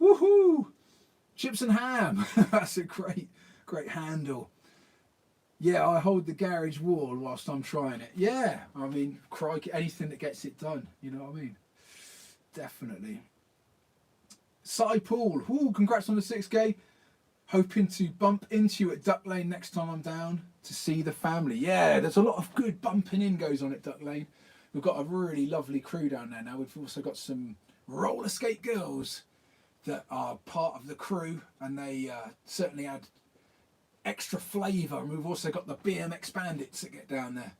Woohoo! Chips and ham. That's a great handle. Yeah, I hold the garage wall whilst I'm trying it. Yeah, I mean, crikey, anything that gets it done, you know what I mean? Definitely. Cy Paul, ooh, congrats on the 6K. Hoping to bump into you at Duck Lane next time I'm down to see the family. Yeah, there's a lot of good bumping in goes on at Duck Lane. We've got a really lovely crew down there now. We've also got some roller skate girls that are part of the crew, and they certainly add extra flavour. And we've also got the BMX bandits that get down there,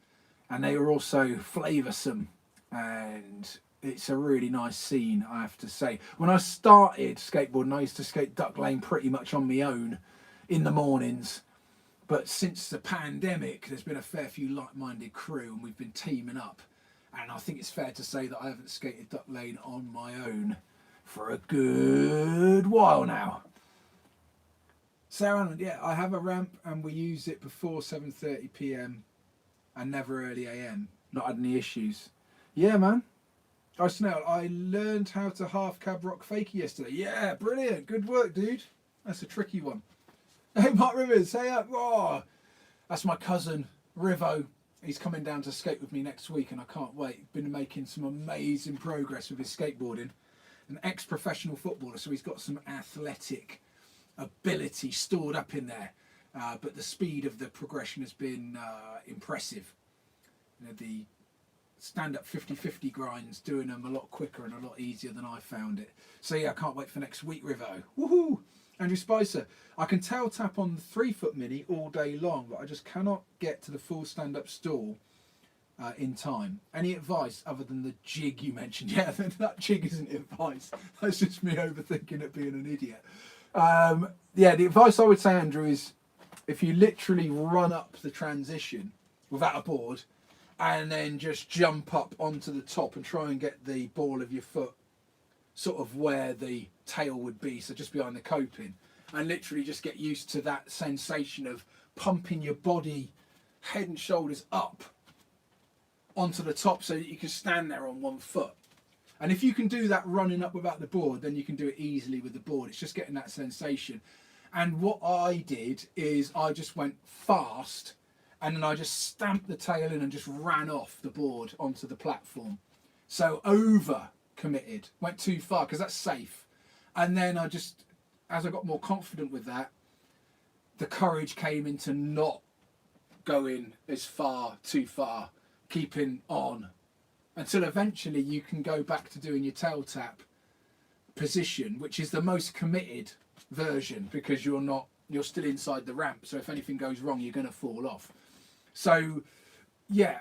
and they are also flavoursome, and it's a really nice scene, I have to say. When I started skateboarding, I used to skate Duck Lane pretty much on my own in the mornings, but since the pandemic there's been a fair few like-minded crew and we've been teaming up, and I think it's fair to say that I haven't skated Duck Lane on my own for a good while now. Sarah, yeah, I have a ramp and we use it before 7:30 PM and never early AM. Not had any issues. Yeah, man. Oh, Snell, I learned how to half cab rock fakie yesterday. Yeah, brilliant. Good work, dude. That's a tricky one. Hey, Mark Rivers, hey up. Oh, that's my cousin, Rivo. He's coming down to skate with me next week and I can't wait. Been making some amazing progress with his skateboarding. An ex-professional footballer, so he's got some athletic ability stored up in there. But the speed of the progression has been impressive. You know, stand-up 50-50 grinds, doing them a lot quicker and a lot easier than I found it. So yeah, I can't wait for next week, Rivo. Woohoo! Andrew Spicer, I can tail tap on the 3-foot mini all day long, but I just cannot get to the full stand-up stall in time. Any advice other than the jig you mentioned? Yeah, that jig isn't advice. That's just me overthinking it, being an idiot. Yeah, the advice I would say, Andrew, is if you literally run up the transition without a board and then just jump up onto the top and try and get the ball of your foot sort of where the tail would be, so just behind the coping, and literally just get used to that sensation of pumping your body head and shoulders up onto the top so that you can stand there on one foot. And if you can do that running up without the board, then you can do it easily with the board. It's just getting that sensation. And what I did is I just went fast, and then I just stamped the tail in and just ran off the board onto the platform. So over committed, went too far because that's safe. And then I just, as I got more confident with that, the courage came into not going as far, too far, keeping on, until eventually you can go back to doing your tail tap position, which is the most committed version, because you're still inside the ramp. So if anything goes wrong, you're going to fall off. So yeah,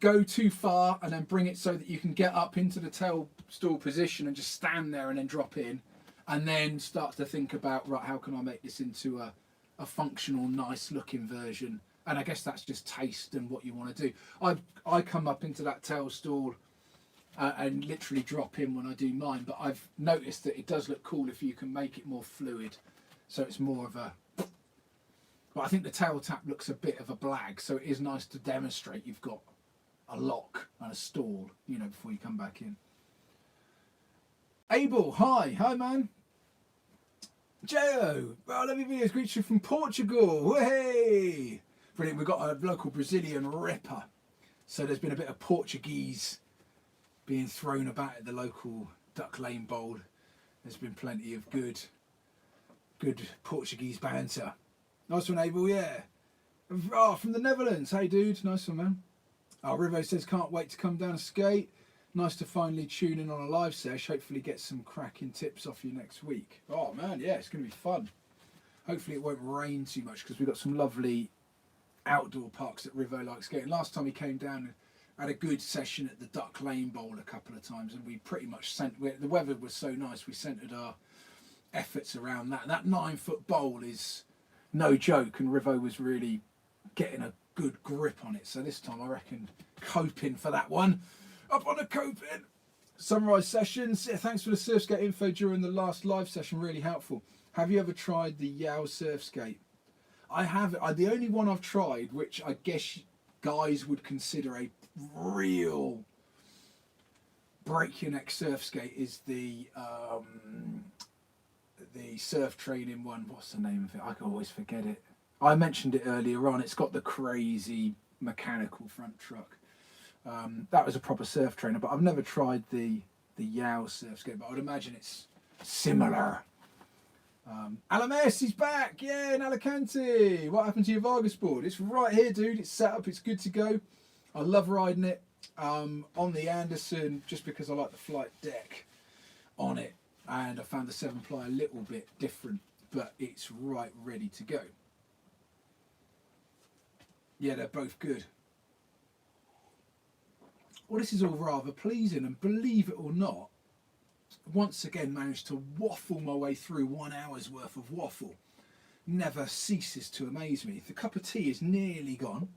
go too far and then bring it so that you can get up into the tail stall position and just stand there and then drop in, and then start to think about, right, how can I make this into a functional, nice looking version? And I guess that's just taste and what you want to do. I come up into that tail stall and literally drop in when I do mine, but I've noticed that it does look cool if you can make it more fluid, so it's more of a, but I think the tail tap looks a bit of a blag, so it is nice to demonstrate you've got a lock and a stall, you know, before you come back in. Abel, hi man. Jo, I love your videos. Greet you from Portugal. Hey, brilliant. We've got a local Brazilian ripper, so there's been a bit of Portuguese being thrown about at the local Duck Lane Bowl. There's been plenty of good Portuguese banter. Nice one, Abel. Yeah. Oh, from the Netherlands. Hey, dude. Nice one, man. Rivo says, can't wait to come down and skate. Nice to finally tune in on a live sesh. Hopefully get some cracking tips off you next week. Oh, man, yeah, it's going to be fun. Hopefully it won't rain too much, because we've got some lovely outdoor parks that Rivo likes skating. Last time he came down and had a good session at the Duck Lane Bowl a couple of times, and we pretty much the weather was so nice, we centred our efforts around that. That 9-foot bowl is no joke, and Rivo was really getting a good grip on it. So this time I reckon coping for that one. Up on a coping. Sunrise sessions. Yeah, thanks for the surf skate info during the last live session. Really helpful. Have you ever tried the Yao surf skate? I have. The only one I've tried, which I guess guys would consider a real break your neck surf skate, is the surf training one. What's the name of it? I can always forget it. I mentioned it earlier on. It's got the crazy mechanical front truck. That was a proper surf trainer, but I've never tried the Yao surf skate, but I would imagine it's similar. Alames, he's back! Yeah, in Alicante! What happened to your Vargas board? It's right here, dude. It's set up, it's good to go. I love riding it on the Anderson, just because I like the flight deck on it, and I found the 7-ply a little bit different, but it's right ready to go. Yeah, they're both good. Well, this is all rather pleasing, and believe it or not, once again managed to waffle my way through 1 hour's worth of waffle. Never ceases to amaze me. The cup of tea is nearly gone,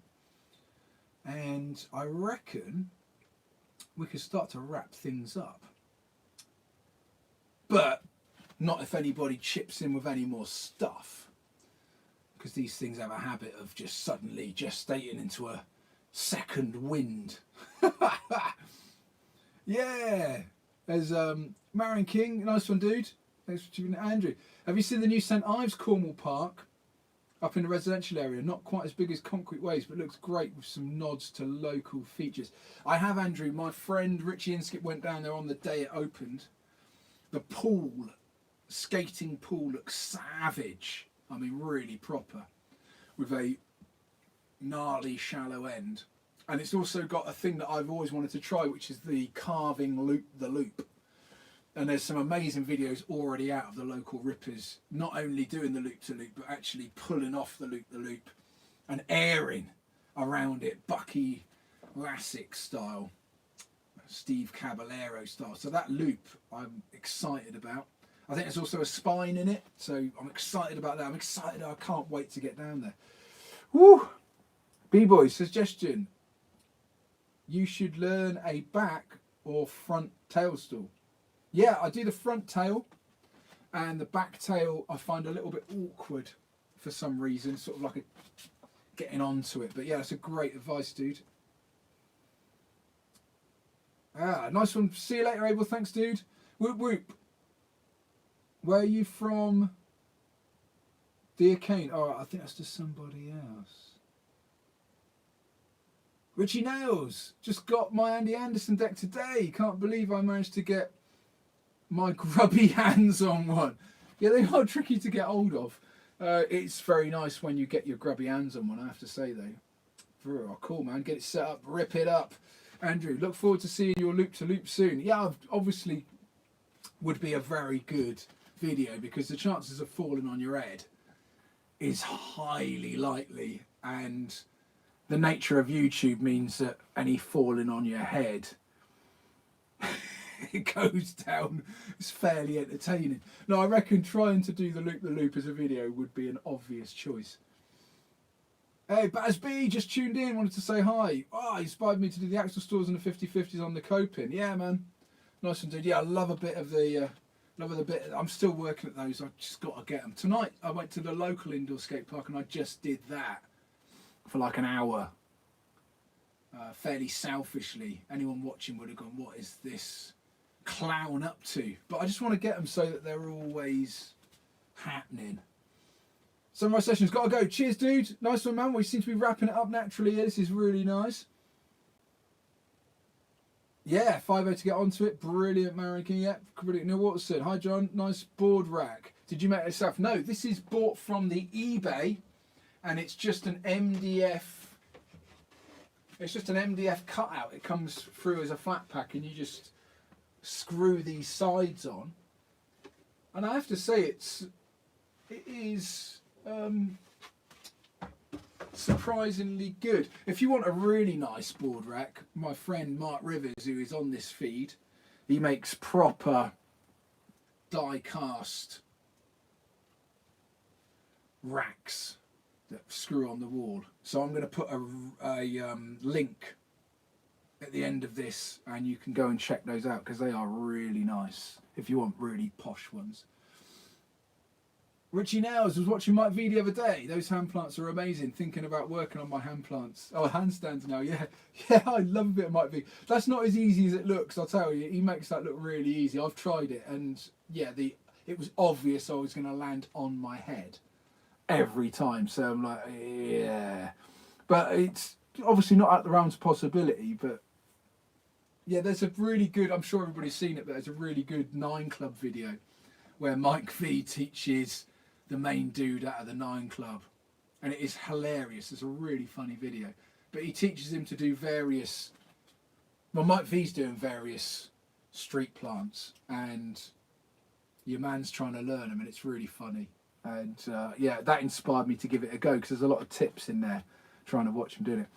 and I reckon we could start to wrap things up. But not if anybody chips in with any more stuff, because these things have a habit of just suddenly gestating into a second wind. Yeah, there's Marion King, nice one, dude. Thanks for tuning in. Andrew, have you seen the new St Ives Cornwall Park up in the residential area? Not quite as big as Concrete Waves, but looks great with some nods to local features. I have, Andrew. My friend Richie Inskip went down there on the day it opened. The pool, skating pool, looks savage. I mean, really proper, with a gnarly shallow end. And it's also got a thing that I've always wanted to try, which is the carving the loop. And there's some amazing videos already out of the local rippers, not only doing the loop-to-loop, but actually pulling off the loop-to-loop and airing around it, Bucky Lassick style, Steve Caballero style. So that loop I'm excited about. I think there's also a spine in it, so I'm excited about that. I'm excited. I can't wait to get down there. Woo! B-boy suggestion. You should learn a back or front tail stall. Yeah, I do the front tail, and the back tail I find a little bit awkward for some reason, sort of like getting onto it. But yeah, that's a great advice, dude. Ah, nice one. See you later, Abel. Thanks, dude. Whoop whoop. Where are you from? Dear Kane. Oh, I think that's just somebody else. Richie Nails. Just got my Andy Anderson deck today. Can't believe I managed to get my grubby hands on one. Yeah, they are tricky to get hold of. It's very nice when you get your grubby hands on one, I have to say, though. Oh, cool, man. Get it set up. Rip it up. Andrew, look forward to seeing your loop-to-loop soon. Yeah, obviously would be a very good video because the chances of falling on your head is highly likely, and the nature of YouTube means that any falling on your head it goes down. It's fairly entertaining. No, I reckon trying to do the loop as a video would be an obvious choice. Hey, Baz B just tuned in, wanted to say hi. Oh, he inspired me to do the axle stores and the 50/50s on the coping. Yeah, man. Nice one, dude. Yeah, I love a bit of the bit. I'm still working at those. I've just got to get them. Tonight, I went to the local indoor skate park and I just did that for like an hour. Fairly selfishly. Anyone watching would have gone, what is this clown up to? But I just want to get them so that they're always happening. Some of my sessions got to go. Cheers, dude. Nice one, man. We seem to be wrapping it up naturally here. This is really nice. Yeah, 5-0 to get onto it. Brilliant, Marion King. Yeah, brilliant. Neil Watson. Hi, John. Nice board rack. Did you make it yourself? No, this is bought from the eBay, and it's just an MDF. It's just an MDF cutout. It comes through as a flat pack, and you just screw these sides on. And I have to say, it is surprisingly good. If you want a really nice board rack, my friend Mark Rivers, who is on this feed, he makes proper die cast racks that screw on the wall. So I'm going to put a link at the end of this, and you can go and check those out because they are really nice if you want really posh ones. Richie Nails was watching Mike V the other day. Those hand plants are amazing. Thinking about working on my hand plants. Oh, handstands now. Yeah, I love a bit of Mike V. That's not as easy as it looks, I'll tell you. He makes that look really easy. I've tried it, and yeah, it was obvious I was going to land on my head every time. So I'm like, yeah. But it's obviously not at the realms of possibility. But yeah, there's a really good, I'm sure everybody's seen it, but there's a really good 9 Club video where Mike V teaches the main dude out of the 9 Club, and it is hilarious. It's a really funny video, but he teaches him to do various, well, Mike V's doing various street plants, and your man's trying to learn them, and it's really funny. And yeah, that inspired me to give it a go because there's a lot of tips in there trying to watch him doing it.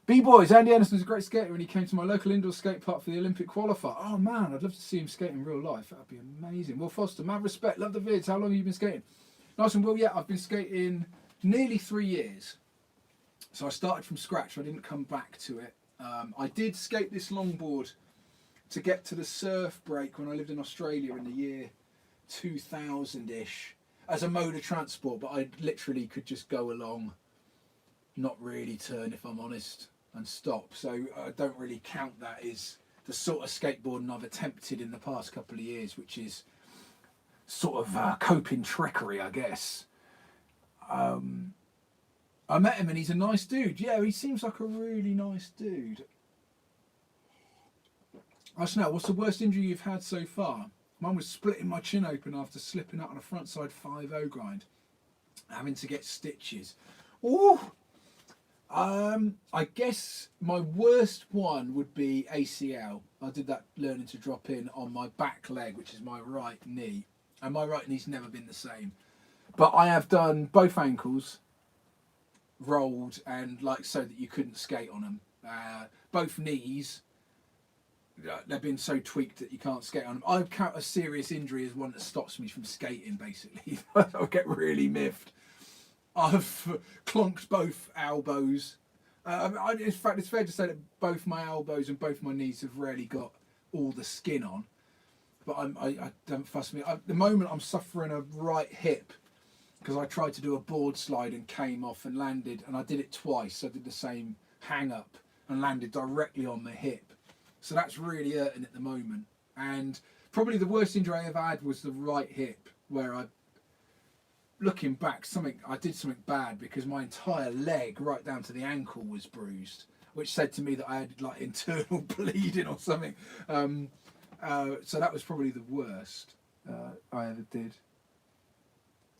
B-boys, Andy Anderson's a great skater when he came to my local indoor skate park for the Olympic qualifier. Oh man, I'd love to see him skate in real life. That'd be amazing. Will Foster, mad respect, love the vids. How long have you been skating? Nice one, Will. Yeah, I've been skating nearly 3 years. So I started from scratch. I didn't come back to it. I did skate this longboard to get to the surf break when I lived in Australia in the year 2000-ish as a mode of transport, but I literally could just go along, not really turn if I'm honest, and stop. So I don't really count that as the sort of skateboarding I've attempted in the past couple of years, which is sort of coping trickery, I guess. I met him and he's a nice dude. Yeah, he seems like a really nice dude. Chanel, what's the worst injury you've had so far? Mine was splitting my chin open after slipping out on a frontside 5-0 grind, having to get stitches. Ooh! I guess my worst one would be ACL. I did that learning to drop in on my back leg, which is my right knee, and my right knee's never been the same. But I have done both ankles rolled, and like so that you couldn't skate on them. Both knees, they've been so tweaked that you can't skate on them. I count a serious injury as one that stops me from skating. Basically, I get really miffed. I've clonked both elbows. In fact, it's fair to say that both my elbows and both my knees have rarely got all the skin on. But I don't fuss me. At the moment, I'm suffering a right hip because I tried to do a board slide and came off and landed, and I did it twice. I did the same hang up and landed directly on my hip. So that's really hurting at the moment. And probably the worst injury I ever had was the right hip, where looking back, I did something bad because my entire leg, right down to the ankle, was bruised, which said to me that I had like internal bleeding or something. So that was probably the worst I ever did.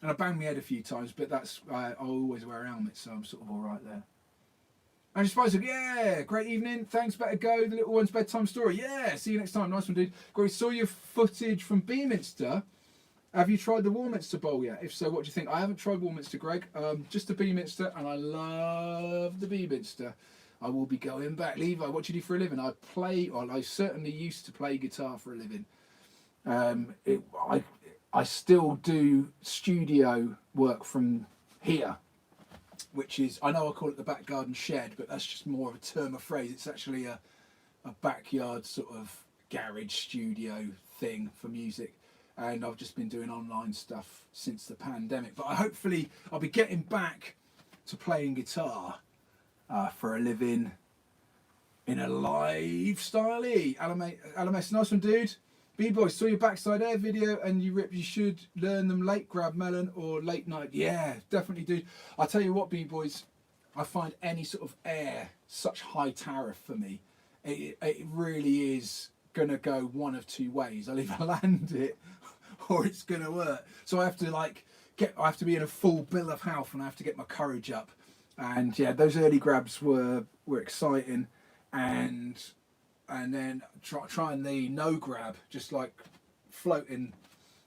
And I banged my head a few times, but I always wear a helmet, so I'm sort of all right there. And Spice said, yeah, great evening. Thanks, better go. The little one's bedtime story. Yeah, see you next time. Nice one, dude. Great. Saw your footage from Beaminster. Have you tried the Warminster Bowl yet? If so, what do you think? I haven't tried Warminster, Greg. Just the Beaminster, and I love the Beaminster. I will be going back. Levi, what do you do for a living? I certainly used to play guitar for a living. I still do studio work from here, which is, I know I call it the back garden shed, but that's just more of a term of phrase. It's actually a backyard sort of garage studio thing for music. And I've just been doing online stuff since the pandemic. But hopefully I'll be getting back to playing guitar for a living in a lifestyle-y. LMS, nice one, dude. B-Boy, saw your backside air video and you should learn them late grab melon or late night. Yeah, definitely, dude. I'll tell you what, B-Boys, I find any sort of air such high tariff for me. It really is going to go one of two ways. I'll either land it or it's going to work. So I have to be in a full bill of health and I have to get my courage up. And yeah, those early grabs were exciting. And then trying the no grab, just like floating.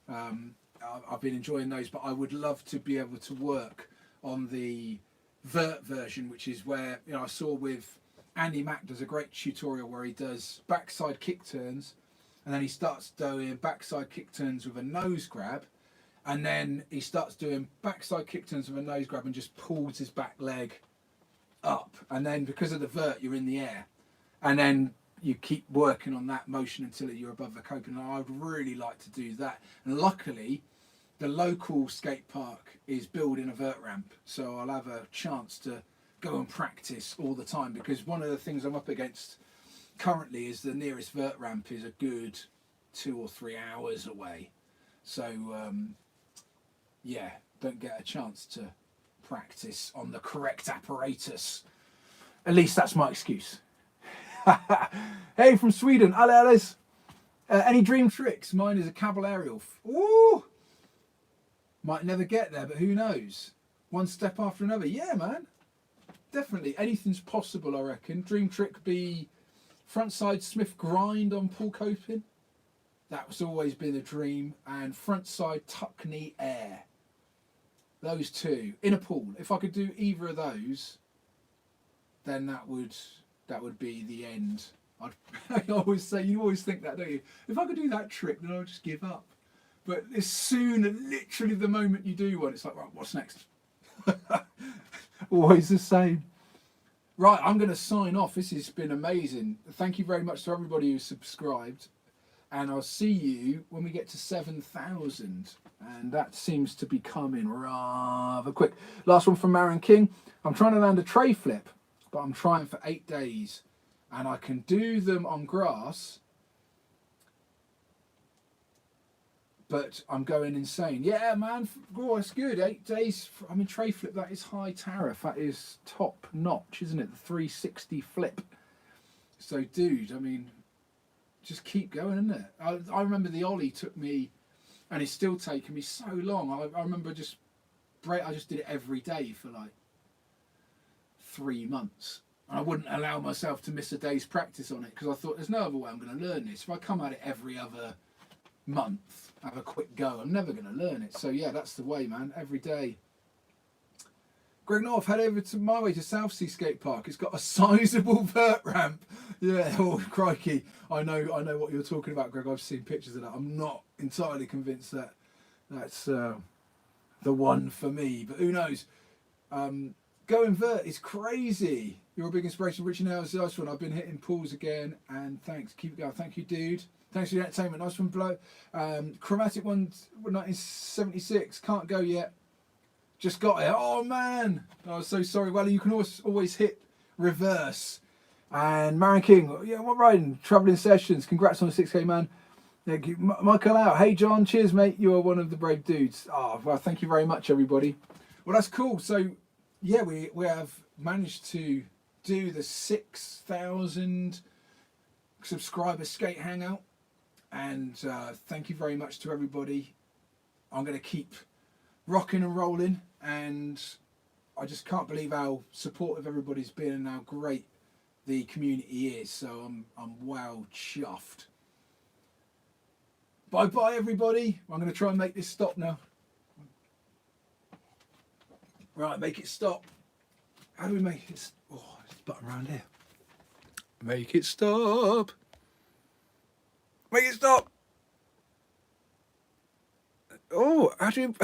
I've been enjoying those, but I would love to be able to work on the vert version, which is where, I saw with Andy Mack does a great tutorial where he does backside kick turns, and then he starts doing backside kick turns with a nose grab, and then he starts doing backside kick turns with a nose grab and just pulls his back leg up, and then because of the vert, you're in the air, and then you keep working on that motion until you're above the coping. And I would really like to do that. And luckily, the local skate park is building a vert ramp, so I'll have a chance to go and practice all the time, because one of the things I'm up against currently is the nearest vert ramp is a good 2 or 3 hours away. So, yeah, don't get a chance to practice on the correct apparatus. At least that's my excuse. Hey, from Sweden, Alice. Any dream tricks? Mine is a cable aerial. Ooh, might never get there, but who knows? One step after another. Yeah, man, definitely. Anything's possible, I reckon. Dream trick be frontside Smith grind on pull coping. That's always been a dream. And frontside tuck knee air. Those two in a pool. If I could do either of those, then that would be the end. I always say, you always think that, don't you? If I could do that trick, then I would just give up. But as soon, literally the moment you do one, it's like, right, what's next? Always the same. Right, I'm going to sign off. This has been amazing. Thank you very much to everybody who subscribed. And I'll see you when we get to 7,000. And that seems to be coming rather quick. Last one from Marin King. I'm trying to land a tray flip, but I'm trying for 8 days. And I can do them on grass, but I'm going insane. Yeah, man, oh, it's good. 8 days. I mean, tray flip, that is high tariff. That is top notch, isn't it? The 360 flip. So, dude, I mean, just keep going, isn't it? I remember the ollie took me, and it's still taking me so long. I remember I just did it every day for like 3 months. And I wouldn't allow myself to miss a day's practice on it because I thought there's no other way I'm going to learn this. If I come at it every other month, have a quick go, I'm never going to learn it. So yeah, that's the way, man. Every day. Greg North, head over to my way to Southsea Skate Park. It's got a sizable vert ramp. Yeah, oh crikey. I know what you're talking about, Greg. I've seen pictures of that. I'm not entirely convinced that that's the one for me, but who knows? Going vert is crazy. You're a big inspiration. Richie Nails, nice one. I've been hitting pools again, and thanks. Keep it going. Thank you, dude. Thanks for the entertainment. Nice one, blow. Chromatic one, 1976. Can't go yet. Just got it. Oh man, I was so sorry. Well, you can always hit reverse. And Marin King, yeah, what riding? Travelling sessions. Congrats on the 6K, man. Thank you. Michael out. Hey John, cheers, mate. You are one of the brave dudes. Oh, well, thank you very much, everybody. Well, that's cool. So, yeah, we have managed to do the 6,000 subscriber Skate Hangout, and thank you very much to everybody. I'm going to keep rocking and rolling, and I just can't believe how supportive everybody's been and how great the community is. So I'm well chuffed. Bye bye everybody. I'm going to try and make this stop now. Right, make it stop. How do we make it? Oh, there's a button around here. Make it stop. Make it stop. Oh, how do you